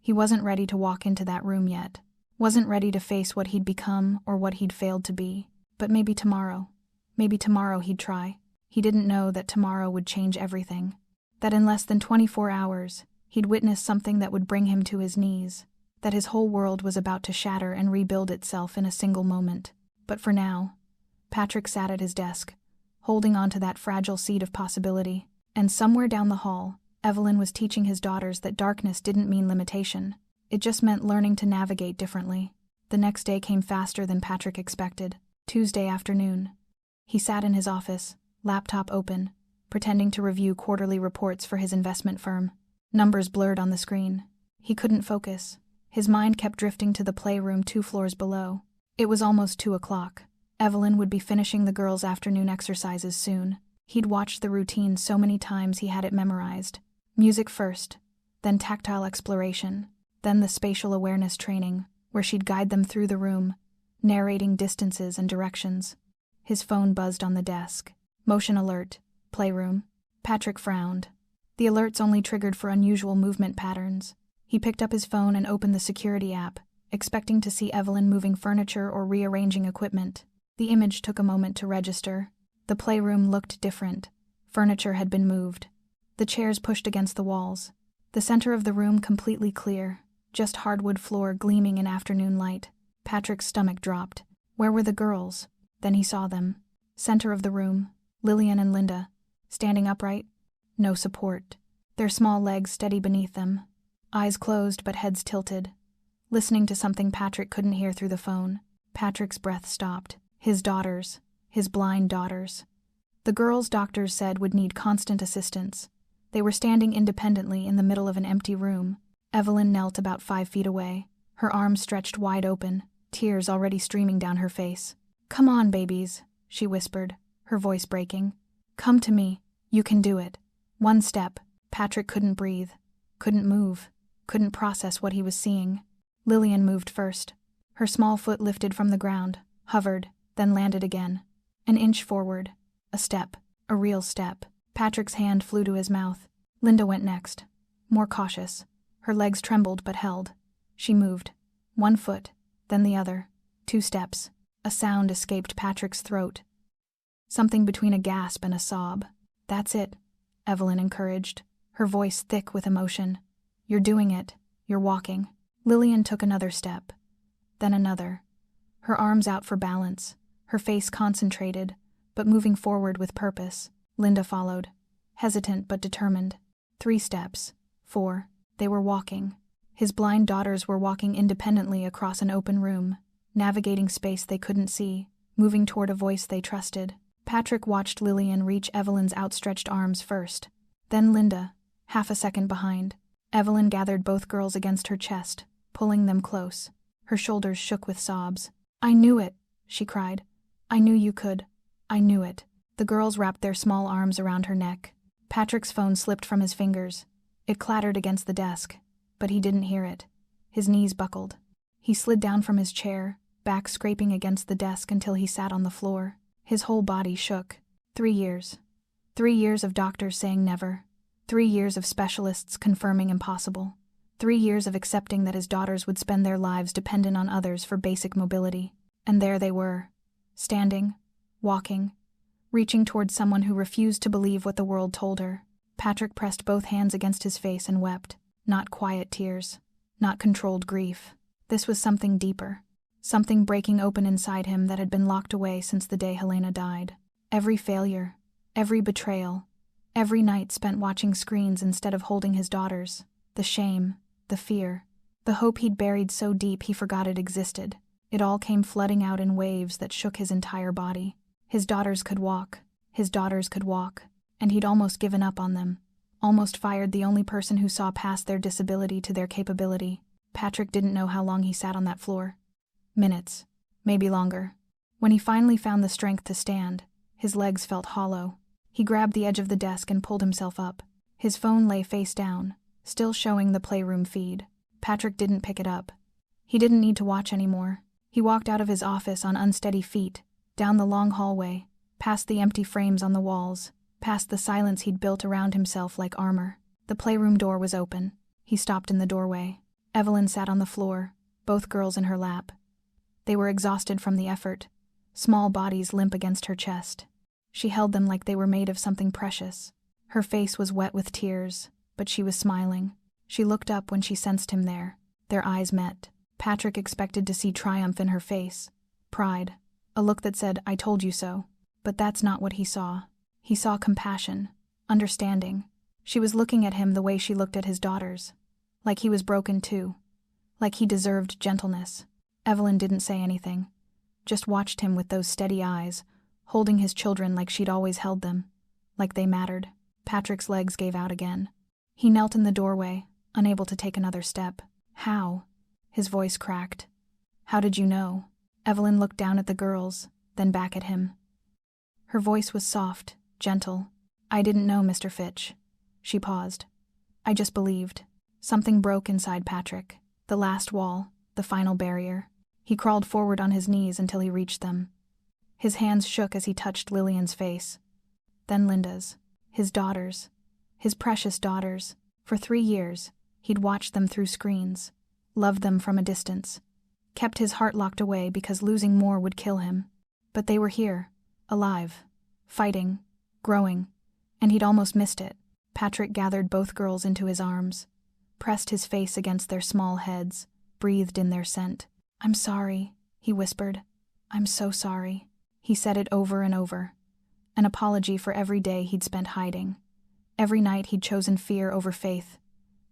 He wasn't ready to walk into that room yet. Wasn't ready to face what he'd become or what he'd failed to be. But maybe tomorrow. Maybe tomorrow he'd try. He didn't know that tomorrow would change everything. That in less than 24 hours, he'd witness something that would bring him to his knees. That his whole world was about to shatter and rebuild itself in a single moment. But for now, Patrick sat at his desk, holding on to that fragile seed of possibility. And somewhere down the hall, Evelyn was teaching his daughters that darkness didn't mean limitation. It just meant learning to navigate differently. The next day came faster than Patrick expected. Tuesday afternoon. He sat in his office, laptop open, pretending to review quarterly reports for his investment firm. Numbers blurred on the screen. He couldn't focus. His mind kept drifting to the playroom 2 floors below. It was almost 2 o'clock. Evelyn would be finishing the girls' afternoon exercises soon. He'd watched the routine so many times he had it memorized. Music first, then tactile exploration, then the spatial awareness training, where she'd guide them through the room, narrating distances and directions. His phone buzzed on the desk. Motion alert. Playroom. Patrick frowned. The alerts only triggered for unusual movement patterns. He picked up his phone and opened the security app, expecting to see Evelyn moving furniture or rearranging equipment. The image took a moment to register. The playroom looked different. Furniture had been moved. The chairs pushed against the walls. The center of the room completely clear, just hardwood floor gleaming in afternoon light. Patrick's stomach dropped. Where were the girls? Then he saw them. Center of the room, Lillian and Linda, standing upright. No support. Their small legs steady beneath them. Eyes closed but heads tilted. Listening to something Patrick couldn't hear through the phone. Patrick's breath stopped. His daughters. His blind daughters. The girls doctors said would need constant assistance. They were standing independently in the middle of an empty room. Evelyn knelt about 5 feet away, her arms stretched wide open, tears already streaming down her face. Come on, babies, she whispered, her voice breaking. Come to me. You can do it. 1 step. Patrick couldn't breathe, couldn't move, couldn't process what he was seeing. Lillian moved first. Her small foot lifted from the ground, hovered, then landed again. An inch forward. A step. A real step. Patrick's hand flew to his mouth. Linda went next. More cautious. Her legs trembled but held. She moved. 1 foot, then the other. 2 steps. A sound escaped Patrick's throat. Something between a gasp and a sob. That's it, Evelyn encouraged, her voice thick with emotion. You're doing it. You're walking. Lillian took another step. Then another. Her arms out for balance, her face concentrated, but moving forward with purpose. Linda followed, hesitant but determined. 3 steps. 4. They were walking. His blind daughters were walking independently across an open room, navigating space they couldn't see, moving toward a voice they trusted. Patrick watched Lillian reach Evelyn's outstretched arms first, then Linda, half a second behind. Evelyn gathered both girls against her chest, pulling them close. Her shoulders shook with sobs. "I knew it," she cried. "I knew you could. I knew it." The girls wrapped their small arms around her neck. Patrick's phone slipped from his fingers. It clattered against the desk, but he didn't hear it. His knees buckled. He slid down from his chair, back scraping against the desk until he sat on the floor. His whole body shook. 3 years. 3 years of doctors saying never. 3 years of specialists confirming impossible. 3 years of accepting that his daughters would spend their lives dependent on others for basic mobility. And there they were, standing, walking, reaching towards someone who refused to believe what the world told her. Patrick pressed both hands against his face and wept. Not quiet tears. Not controlled grief. This was something deeper. Something breaking open inside him that had been locked away since the day Helena died. Every failure, every betrayal, every night spent watching screens instead of holding his daughters. The shame, the fear, the hope he'd buried so deep he forgot it existed. It all came flooding out in waves that shook his entire body. His daughters could walk. His daughters could walk. And he'd almost given up on them. Almost fired the only person who saw past their disability to their capability. Patrick didn't know how long he sat on that floor. Minutes. Maybe longer. When he finally found the strength to stand, his legs felt hollow. He grabbed the edge of the desk and pulled himself up. His phone lay face down, still showing the playroom feed. Patrick didn't pick it up. He didn't need to watch anymore. He walked out of his office on unsteady feet, down the long hallway, past the empty frames on the walls, past the silence he'd built around himself like armor. The playroom door was open. He stopped in the doorway. Evelyn sat on the floor, both girls in her lap. They were exhausted from the effort, small bodies limp against her chest. She held them like they were made of something precious. Her face was wet with tears, but she was smiling. She looked up when she sensed him there. Their eyes met. Patrick expected to see triumph in her face, pride, a look that said, "I told you so." But that's not what he saw. He saw compassion, understanding. She was looking at him the way she looked at his daughters, like he was broken too, like he deserved gentleness. Evelyn didn't say anything, just watched him with those steady eyes, holding his children like she'd always held them, like they mattered. Patrick's legs gave out again. He knelt in the doorway, unable to take another step. "How?" His voice cracked. "How did you know?" Evelyn looked down at the girls, then back at him. Her voice was soft, gentle. "I didn't know, Mr. Fitch." She paused. "I just believed." Something broke inside Patrick. The last wall, the final barrier. He crawled forward on his knees until he reached them. His hands shook as he touched Lillian's face. Then Linda's. His daughters. His precious daughters. For 3 years, he'd watched them through screens, loved them from a distance, kept his heart locked away because losing more would kill him. But they were here, alive, fighting, growing, and he'd almost missed it. Patrick gathered both girls into his arms, pressed his face against their small heads, breathed in their scent. "I'm sorry," he whispered. "I'm so sorry." He said it over and over. An apology for every day he'd spent hiding. Every night he'd chosen fear over faith.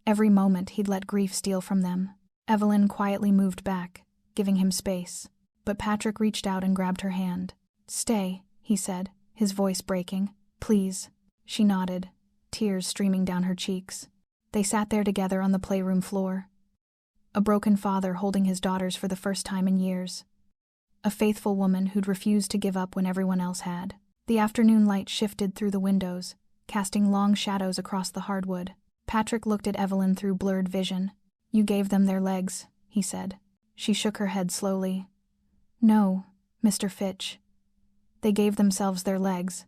Every moment he'd let grief steal from them. Evelyn quietly moved back, giving him space. But Patrick reached out and grabbed her hand. "Stay," he said, his voice breaking. "Please." She nodded, tears streaming down her cheeks. They sat there together on the playroom floor. A broken father holding his daughters for the first time in years. A faithful woman who'd refused to give up when everyone else had. The afternoon light shifted through the windows, casting long shadows across the hardwood. Patrick looked at Evelyn through blurred vision. "You gave them their legs," he said. She shook her head slowly. "No, Mr. Fitch. They gave themselves their legs.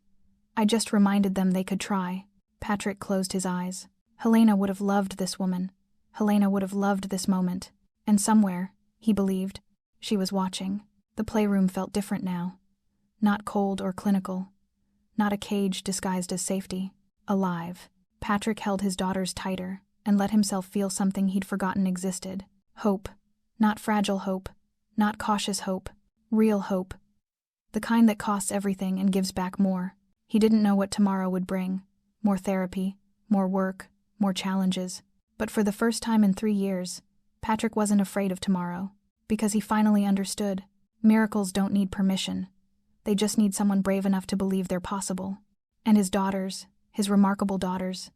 I just reminded them they could try." Patrick closed his eyes. Helena would have loved this woman. Helena would have loved this moment. And somewhere, he believed, she was watching. The playroom felt different now. Not cold or clinical. Not a cage disguised as safety. Alive. Patrick held his daughters tighter and let himself feel something he'd forgotten existed. Hope. Not fragile hope. Not cautious hope. Real hope. The kind that costs everything and gives back more. He didn't know what tomorrow would bring. More therapy, more work, more challenges. But for the first time in 3 years, Patrick wasn't afraid of tomorrow, because he finally understood. Miracles don't need permission. They just need someone brave enough to believe they're possible. And his daughters, his remarkable daughters,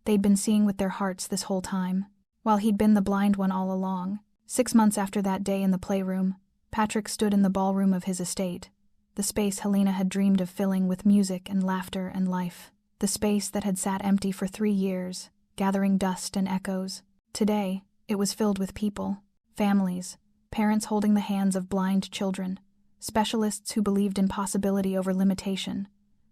they'd been seeing with their hearts this whole time, while he'd been the blind one all along. 6 months after that day in the playroom, Patrick stood in the ballroom of his estate, the space Helena had dreamed of filling with music and laughter and life, the space that had sat empty for 3 years, gathering dust and echoes. Today, it was filled with people, families, parents holding the hands of blind children, specialists who believed in possibility over limitation,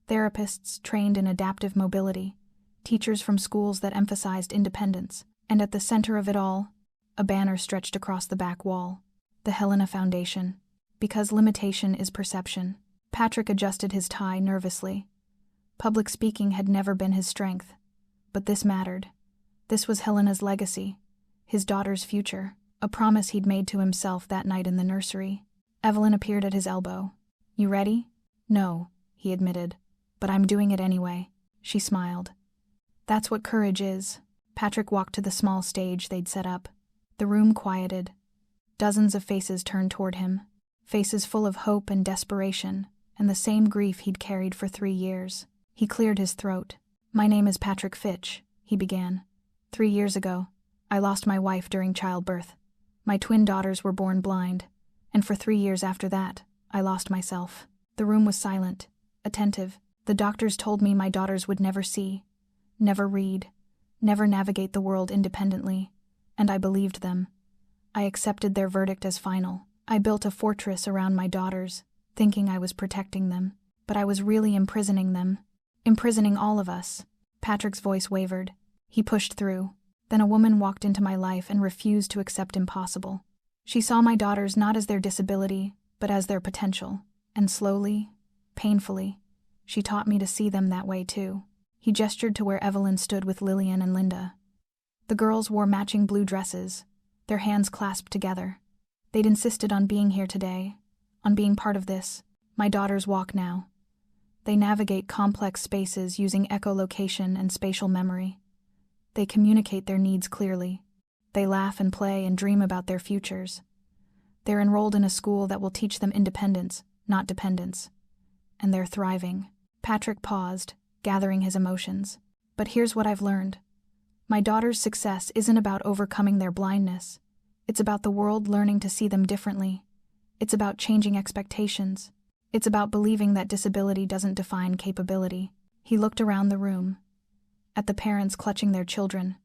therapists trained in adaptive mobility, teachers from schools that emphasized independence, and at the center of it all, a banner stretched across the back wall, the Helena Foundation. Because limitation is perception. Patrick adjusted his tie nervously. Public speaking had never been his strength, but this mattered. This was Helena's legacy, his daughter's future, a promise he'd made to himself that night in the nursery. Evelyn appeared at his elbow. "You ready?" "No," he admitted, "but I'm doing it anyway." She smiled. "That's what courage is." Patrick walked to the small stage they'd set up. The room quieted. Dozens of faces turned toward him, faces full of hope and desperation, and the same grief he'd carried for 3 years. He cleared his throat. "My name is Patrick Fitch," he began. 3 years ago, I lost my wife during childbirth. My twin daughters were born blind, and for 3 years after that, I lost myself." The room was silent, attentive. The doctors told me my daughters would never see, never read, never navigate the world independently, and I believed them. I accepted their verdict as final. I built a fortress around my daughters, thinking I was protecting them, but I was really imprisoning them, imprisoning all of us. Patrick's voice wavered. He pushed through. Then a woman walked into my life and refused to accept impossible. She saw my daughters not as their disability, but as their potential, and slowly, painfully, she taught me to see them that way too. He gestured to where Evelyn stood with Lillian and Linda. The girls wore matching blue dresses, their hands clasped together. They'd insisted on being here today, on being part of this. My daughters walk now. They navigate complex spaces using echolocation and spatial memory. They communicate their needs clearly. They laugh and play and dream about their futures. They're enrolled in a school that will teach them independence, not dependence. And they're thriving. Patrick paused, gathering his emotions. But here's what I've learned. My daughter's success isn't about overcoming their blindness. It's about the world learning to see them differently. It's about changing expectations. It's about believing that disability doesn't define capability. He looked around the room, at the parents clutching their children,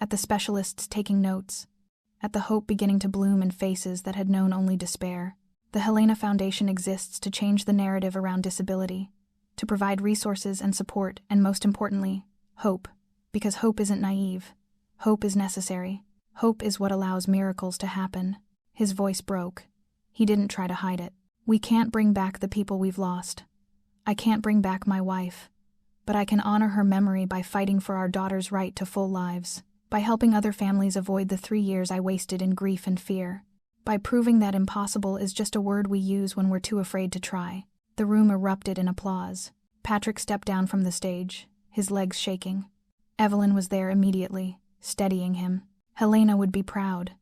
at the specialists taking notes, at the hope beginning to bloom in faces that had known only despair. The Helena Foundation exists to change the narrative around disability, to provide resources and support, and most importantly, hope. Because hope isn't naive. Hope is necessary. Hope is what allows miracles to happen. His voice broke. He didn't try to hide it. We can't bring back the people we've lost. I can't bring back my wife. But I can honor her memory by fighting for our daughters' right to full lives, by helping other families avoid the 3 years I wasted in grief and fear, by proving that impossible is just a word we use when we're too afraid to try. The room erupted in applause. Patrick stepped down from the stage, his legs shaking. Evelyn was there immediately, steadying him. "Helena would be proud,"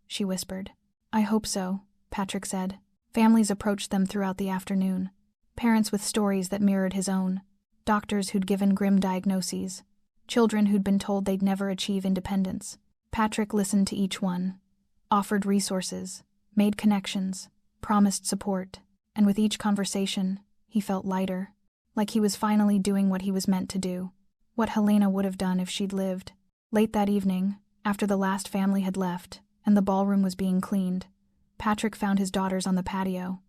she whispered. "I hope so," Patrick said. Families approached them throughout the afternoon. Parents with stories that mirrored his own. Doctors who'd given grim diagnoses. Children who'd been told they'd never achieve independence. Patrick listened to each one, offered resources, made connections, promised support, and with each conversation, he felt lighter, like he was finally doing what he was meant to do. What Helena would have done if she'd lived. Late that evening, after the last family had left and the ballroom was being cleaned, Patrick found his daughters on the patio.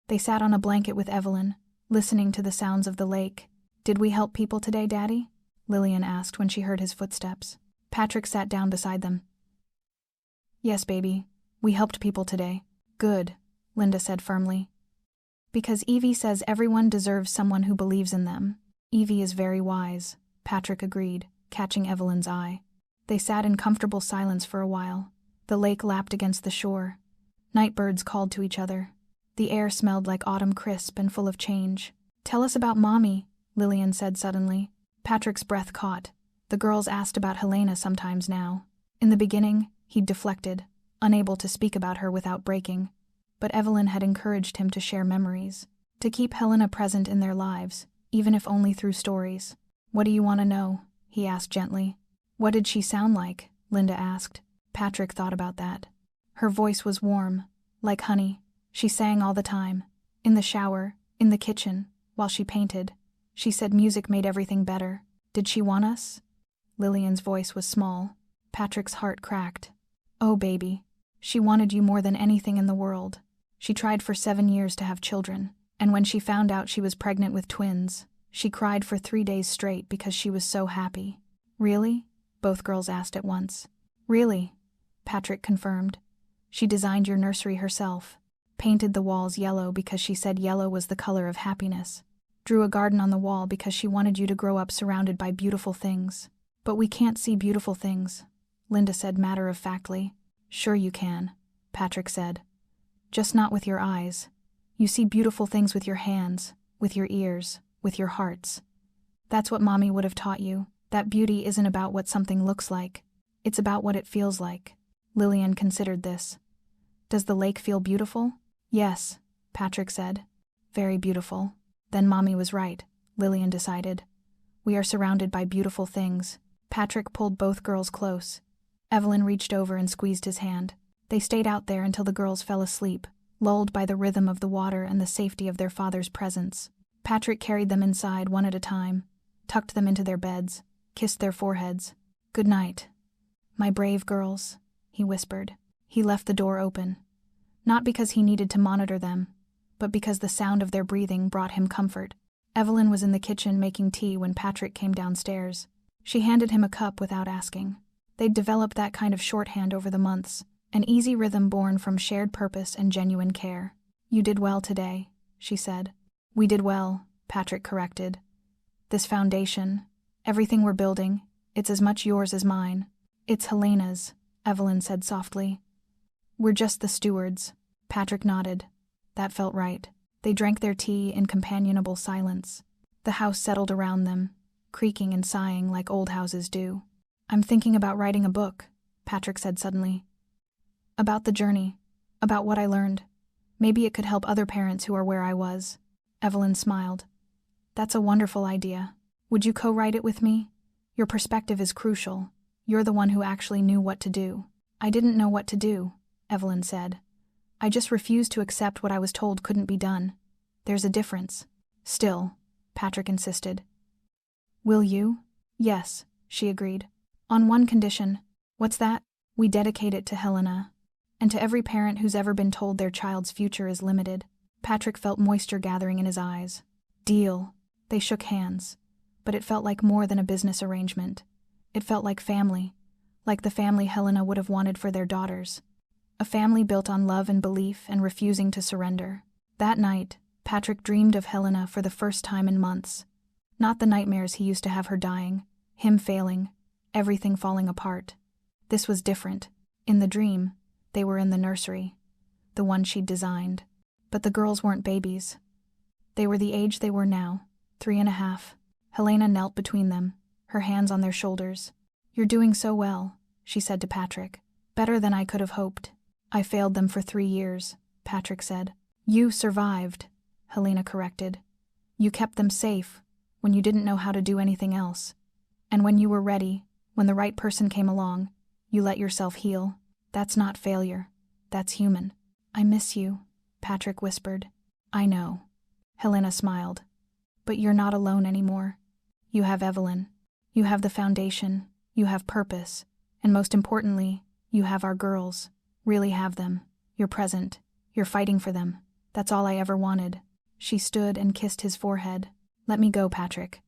They sat on a blanket with Evelyn, listening to the sounds of the lake. "Did we help people today, Daddy?" Lillian asked when she heard his footsteps. Patrick sat down beside them. "Yes, baby. We helped people today." "Good," Linda said firmly. "Because Evie says everyone deserves someone who believes in them." "Evie is very wise," Patrick agreed, catching Evelyn's eye. They sat in comfortable silence for a while. The lake lapped against the shore. Night birds called to each other. The air smelled like autumn, crisp and full of change. "Tell us about Mommy," Lillian said suddenly. Patrick's breath caught. The girls asked about Helena sometimes now. In the beginning, he'd deflected, unable to speak about her without breaking. But Evelyn had encouraged him to share memories. To keep Helena present in their lives, even if only through stories. "What do you want to know?" he asked gently. "What did she sound like?" Linda asked. Patrick thought about that. Her voice was warm, like honey. She sang all the time. In the shower, in the kitchen, while she painted. She said music made everything better. "Did she want us?" Lillian's voice was small. Patrick's heart cracked. "Oh, baby. She wanted you more than anything in the world. She tried for 7 years to have children, and when she found out she was pregnant with twins, she cried for 3 days straight because she was so happy." "Really?" both girls asked at once. "Really," Patrick confirmed. "She designed your nursery herself, painted the walls yellow because she said yellow was the color of happiness, drew a garden on the wall because she wanted you to grow up surrounded by beautiful things." "But we can't see beautiful things," Linda said matter-of-factly. "Sure you can," Patrick said. "Just not with your eyes. You see beautiful things with your hands, with your ears, with your hearts. That's what Mommy would have taught you, that beauty isn't about what something looks like. It's about what it feels like." Lillian considered this. "Does the lake feel beautiful?" "Yes," Patrick said. "Very beautiful." Then Mommy was right, Lillian decided. "We are surrounded by beautiful things." Patrick pulled both girls close. Evelyn reached over and squeezed his hand. They stayed out there until the girls fell asleep, lulled by the rhythm of the water and the safety of their father's presence. Patrick carried them inside one at a time, tucked them into their beds, kissed their foreheads. "Good night, my brave girls," he whispered. He left the door open. Not because he needed to monitor them, but because the sound of their breathing brought him comfort. Evelyn was in the kitchen making tea when Patrick came downstairs. She handed him a cup without asking. They'd developed that kind of shorthand over the months, an easy rhythm born from shared purpose and genuine care. "You did well today," she said. "We did well," Patrick corrected. "This foundation, everything we're building, it's as much yours as mine." "It's Helena's," Evelyn said softly. "We're just the stewards." Patrick nodded. That felt right. They drank their tea in companionable silence. The house settled around them, creaking and sighing like old houses do. "I'm thinking about writing a book," Patrick said suddenly. "About the journey, about what I learned. Maybe it could help other parents who are where I was." Evelyn smiled. "That's a wonderful idea. Would you co-write it with me? Your perspective is crucial. You're the one who actually knew what to do." "I didn't know what to do," Evelyn said. "I just refused to accept what I was told couldn't be done. There's a difference." "Still," Patrick insisted. "Will you?" "Yes," she agreed. "On one condition." "What's that?" "We dedicate it to Helena, and to every parent who's ever been told their child's future is limited." Patrick felt moisture gathering in his eyes. "Deal." They shook hands, but it felt like more than a business arrangement. It felt like family, like the family Helena would have wanted for their daughters. A family built on love and belief and refusing to surrender. That night, Patrick dreamed of Helena for the first time in months. Not the nightmares he used to have her dying, him failing, everything falling apart. This was different. In the dream, they were in the nursery, the one she'd designed. But the girls weren't babies. They were the age they were now, 3.5. Helena knelt between them, her hands on their shoulders. "You're doing so well," she said to Patrick. "Better than I could have hoped." "I failed them for 3 years," Patrick said. "You survived," Helena corrected. "You kept them safe when you didn't know how to do anything else. And when you were ready, when the right person came along, you let yourself heal. That's not failure. That's human." "I miss you," Patrick whispered. "I know." Helena smiled. "But you're not alone anymore. You have Evelyn. You have the foundation. You have purpose. And most importantly, you have our girls. Really have them. You're present. You're fighting for them. That's all I ever wanted." She stood and kissed his forehead. "Let me go, Patrick.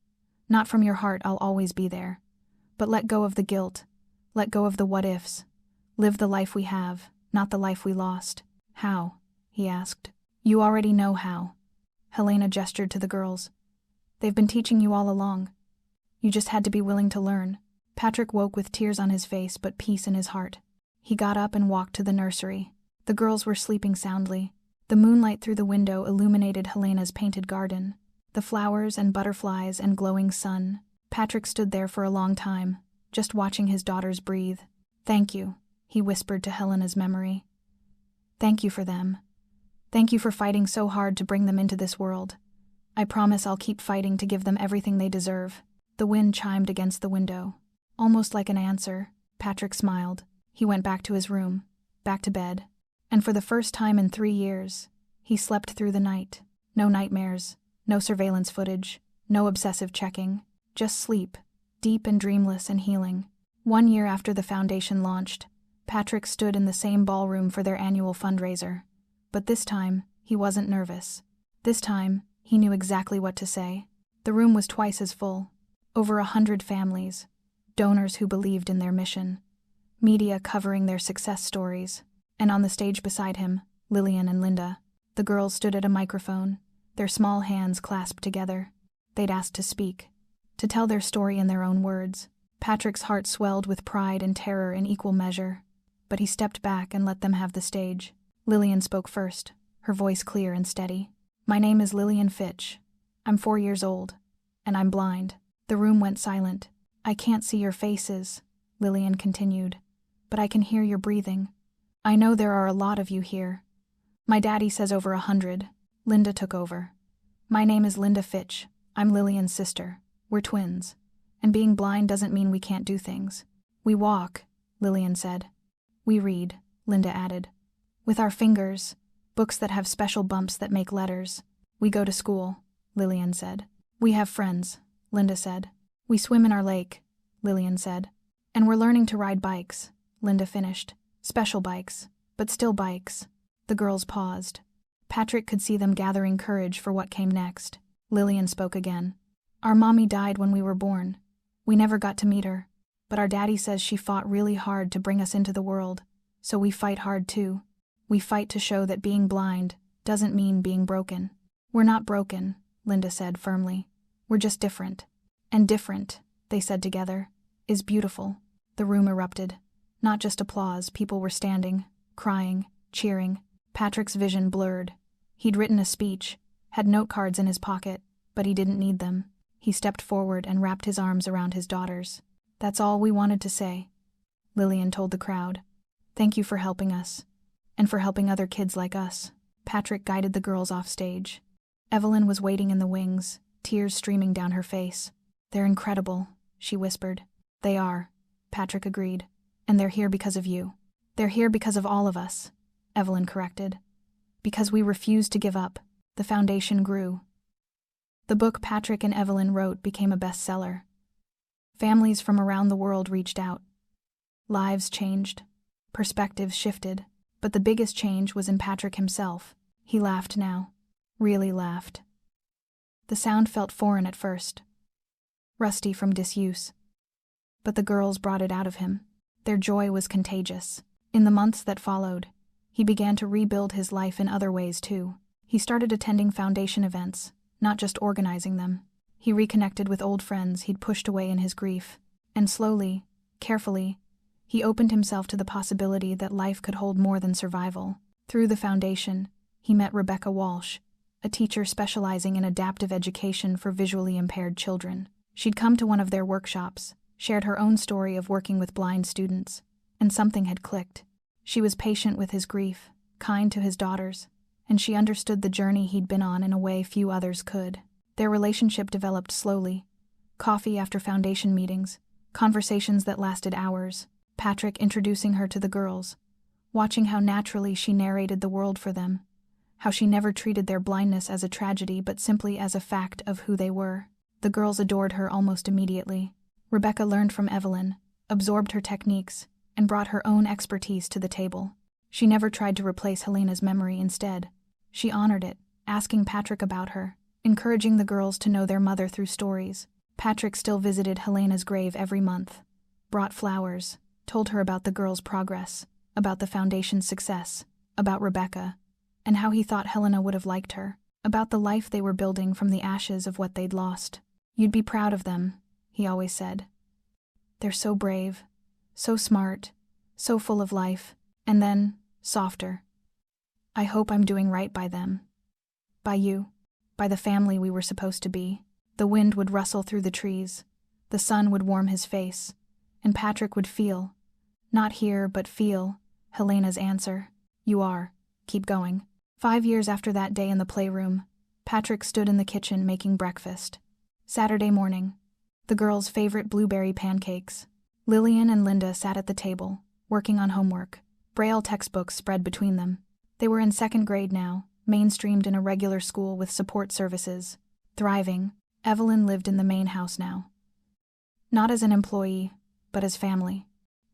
Not from your heart, I'll always be there. But let go of the guilt. Let go of the what-ifs. Live the life we have, not the life we lost." "How?" he asked. "You already know how." Helena gestured to the girls. "They've been teaching you all along. You just had to be willing to learn." Patrick woke with tears on his face but peace in his heart. He got up and walked to the nursery. The girls were sleeping soundly. The moonlight through the window illuminated Helena's painted garden, the flowers and butterflies and glowing sun. Patrick stood there for a long time, just watching his daughters breathe. "Thank you," he whispered to Helena's memory. "Thank you for them. Thank you for fighting so hard to bring them into this world. I promise I'll keep fighting to give them everything they deserve." The wind chimed against the window. Almost like an answer, Patrick smiled. He went back to his room, back to bed. And for the first time in 3 years, he slept through the night. No nightmares, no surveillance footage, no obsessive checking. Just sleep, deep and dreamless and healing. 1 year after the foundation launched, Patrick stood in the same ballroom for their annual fundraiser. But this time, he wasn't nervous. This time, he knew exactly what to say. The room was twice as full. Over 100 families, donors who believed in their mission, media covering their success stories, and on the stage beside him, Lillian and Linda. The girls stood at a microphone, their small hands clasped together. They'd asked to speak, to tell their story in their own words. Patrick's heart swelled with pride and terror in equal measure, but he stepped back and let them have the stage. Lillian spoke first, her voice clear and steady. "My name is Lillian Fitch. I'm 4 years old, and I'm blind." The room went silent. "I can't see your faces," Lillian continued, "but I can hear your breathing. I know there are a lot of you here. My daddy says over 100. Linda took over. "My name is Linda Fitch. I'm Lillian's sister. We're twins. And being blind doesn't mean we can't do things. We walk," Lillian said. "We read," Linda added. "With our fingers, books that have special bumps that make letters. We go to school," Lillian said. "We have friends," Linda said. "We swim in our lake," Lillian said. "And we're learning to ride bikes," Linda finished. "Special bikes, but still bikes." The girls paused. Patrick could see them gathering courage for what came next. Lillian spoke again. "Our mommy died when we were born. We never got to meet her, but our daddy says she fought really hard to bring us into the world, so we fight hard too. We fight to show that being blind doesn't mean being broken." "We're not broken," Linda said firmly. "We're just different." And different, they said together, is beautiful. The room erupted. Not just applause, people were standing, crying, cheering. Patrick's vision blurred. He'd written a speech, had note cards in his pocket, but he didn't need them. He stepped forward and wrapped his arms around his daughters. "That's all we wanted to say," Lillian told the crowd. "Thank you for helping us, and for helping other kids like us." Patrick guided the girls off stage. Evelyn was waiting in the wings, tears streaming down her face. "They're incredible," she whispered. "They are," Patrick agreed. "And they're here because of you." "They're here because of all of us," Evelyn corrected. "Because we refused to give up." The foundation grew. The book Patrick and Evelyn wrote became a bestseller. Families from around the world reached out. Lives changed. Perspectives shifted. But the biggest change was in Patrick himself. He laughed now. Really laughed. The sound felt foreign at first. Rusty from disuse. But the girls brought it out of him. Their joy was contagious. In the months that followed, he began to rebuild his life in other ways too. He started attending foundation events, not just organizing them. He reconnected with old friends he'd pushed away in his grief. And slowly, carefully, he opened himself to the possibility that life could hold more than survival. Through the foundation, he met Rebecca Walsh, a teacher specializing in adaptive education for visually impaired children. She'd come to one of their workshops, shared her own story of working with blind students, and something had clicked. She was patient with his grief, kind to his daughters, and she understood the journey he'd been on in a way few others could. Their relationship developed slowly. Coffee after foundation meetings, conversations that lasted hours, Patrick introducing her to the girls, watching how naturally she narrated the world for them, how she never treated their blindness as a tragedy but simply as a fact of who they were. The girls adored her almost immediately. Rebecca learned from Evelyn, absorbed her techniques, and brought her own expertise to the table. She never tried to replace Helena's memory. Instead, she honored it, asking Patrick about her, encouraging the girls to know their mother through stories. Patrick still visited Helena's grave every month, brought flowers, told her about the girls' progress, about the foundation's success, about Rebecca, and how he thought Helena would have liked her, about the life they were building from the ashes of what they'd lost. "You'd be proud of them," he always said. "They're so brave, so smart, so full of life." And then, softer, "I hope I'm doing right by them. By you. By the family we were supposed to be." The wind would rustle through the trees. The sun would warm his face. And Patrick would feel, not hear but feel, Helena's answer. "You are. Keep going." 5 years after that day in the playroom, Patrick stood in the kitchen making breakfast. Saturday morning. The girls' favorite blueberry pancakes. Lillian and Linda sat at the table, working on homework. Braille textbooks spread between them. They were in 2nd grade now, mainstreamed in a regular school with support services. Thriving. Evelyn lived in the main house now. Not as an employee, but as family.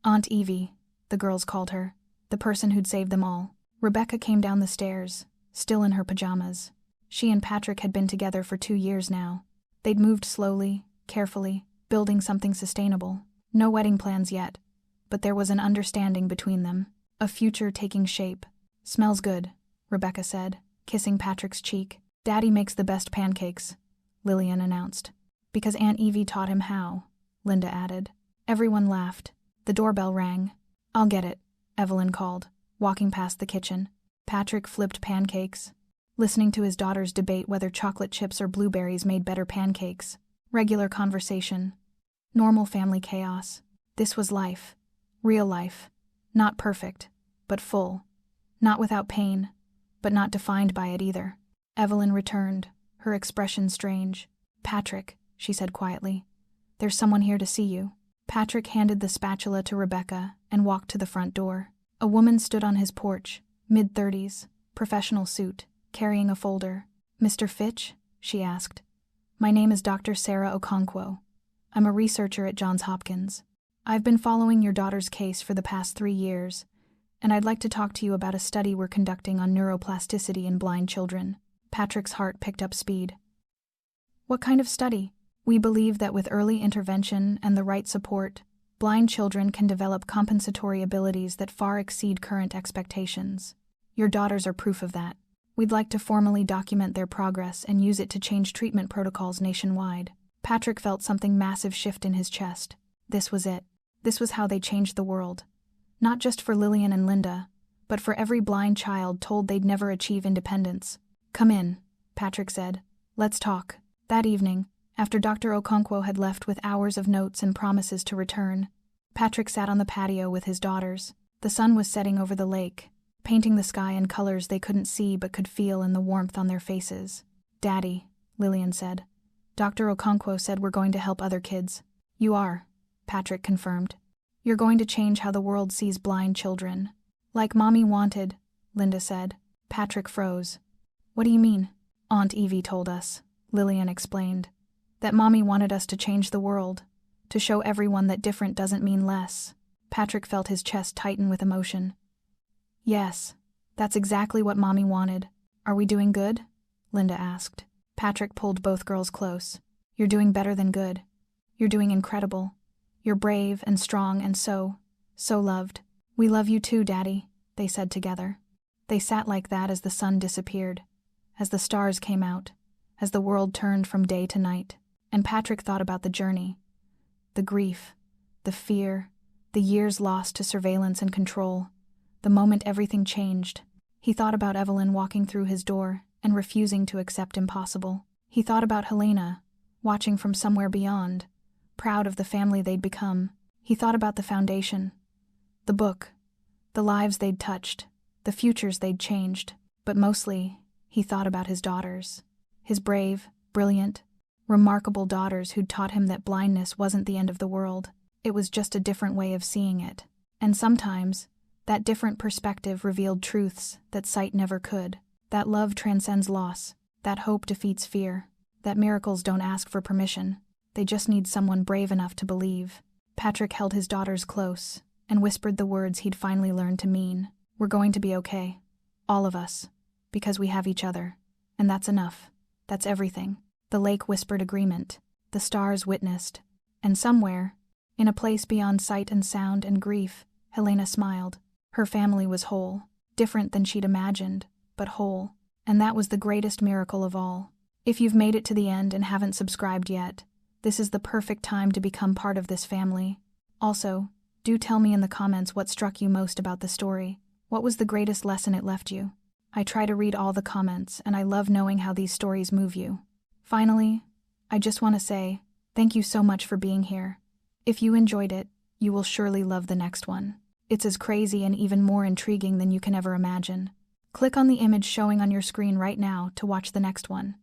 Aunt Evie, the girls called her, the person who'd saved them all. Rebecca came down the stairs, still in her pajamas. She and Patrick had been together for 2 years now. They'd moved slowly, carefully, building something sustainable. No wedding plans yet, but there was an understanding between them, a future taking shape. "Smells good," Rebecca said, kissing Patrick's cheek. "Daddy makes the best pancakes," Lillian announced. "Because Aunt Evie taught him how," Linda added. Everyone laughed. The doorbell rang. "I'll get it," Evelyn called, walking past the kitchen. Patrick flipped pancakes, listening to his daughters debate whether chocolate chips or blueberries made better pancakes. Regular conversation. Normal family chaos. This was life. Real life. Not perfect, but full. Not without pain, but not defined by it either. Evelyn returned, her expression strange. "Patrick," she said quietly, "there's someone here to see you." Patrick handed the spatula to Rebecca and walked to the front door. A woman stood on his porch, mid-30s, professional suit, carrying a folder. "Mr. Fitch?" she asked. "My name is Dr. Sarah Okonkwo. I'm a researcher at Johns Hopkins. I've been following your daughter's case for the past 3 years, and I'd like to talk to you about a study we're conducting on neuroplasticity in blind children." Patrick's heart picked up speed. "What kind of study?" "We believe that with early intervention and the right support, blind children can develop compensatory abilities that far exceed current expectations. Your daughters are proof of that. We'd like to formally document their progress and use it to change treatment protocols nationwide." Patrick felt something massive shift in his chest. This was it. This was how they changed the world. Not just for Lillian and Linda, but for every blind child told they'd never achieve independence. "Come in," Patrick said. "Let's talk." That evening, after Dr. Okonkwo had left with hours of notes and promises to return, Patrick sat on the patio with his daughters. The sun was setting over the lake, painting the sky in colors they couldn't see but could feel in the warmth on their faces. "Daddy," Lillian said, "Dr. Okonkwo said we're going to help other kids." "You are," Patrick confirmed. "You're going to change how the world sees blind children." "Like Mommy wanted," Linda said. Patrick froze. "What do you mean?" "Aunt Evie told us," Lillian explained, "that Mommy wanted us to change the world, to show everyone that different doesn't mean less." Patrick felt his chest tighten with emotion. "Yes, that's exactly what Mommy wanted. Are we doing good?" Linda asked. Patrick pulled both girls close. "You're doing better than good. You're doing incredible. You're brave and strong and so loved." "We love you too, Daddy," they said together. They sat like that as the sun disappeared, as the stars came out, as the world turned from day to night. And Patrick thought about the journey, the grief, the fear, the years lost to surveillance and control, the moment everything changed. He thought about Evelyn walking through his door and refusing to accept impossible. He thought about Helena, watching from somewhere beyond, proud of the family they'd become. He thought about the foundation, the book, the lives they'd touched, the futures they'd changed. But mostly, he thought about his daughters, his brave, brilliant, remarkable daughters who'd taught him that blindness wasn't the end of the world. It was just a different way of seeing it. And sometimes, that different perspective revealed truths that sight never could. That love transcends loss, that hope defeats fear, that miracles don't ask for permission. They just need someone brave enough to believe. Patrick held his daughters close and whispered the words he'd finally learned to mean. "We're going to be okay. All of us. Because we have each other. And that's enough. That's everything." The lake whispered agreement. The stars witnessed. And somewhere, in a place beyond sight and sound and grief, Helena smiled. Her family was whole. Different than she'd imagined, but whole. And that was the greatest miracle of all. If you've made it to the end and haven't subscribed yet, this is the perfect time to become part of this family. Also, do tell me in the comments what struck you most about the story. What was the greatest lesson it left you? I try to read all the comments, and I love knowing how these stories move you. Finally, I just want to say, thank you so much for being here. If you enjoyed it, you will surely love the next one. It's as crazy and even more intriguing than you can ever imagine. Click on the image showing on your screen right now to watch the next one.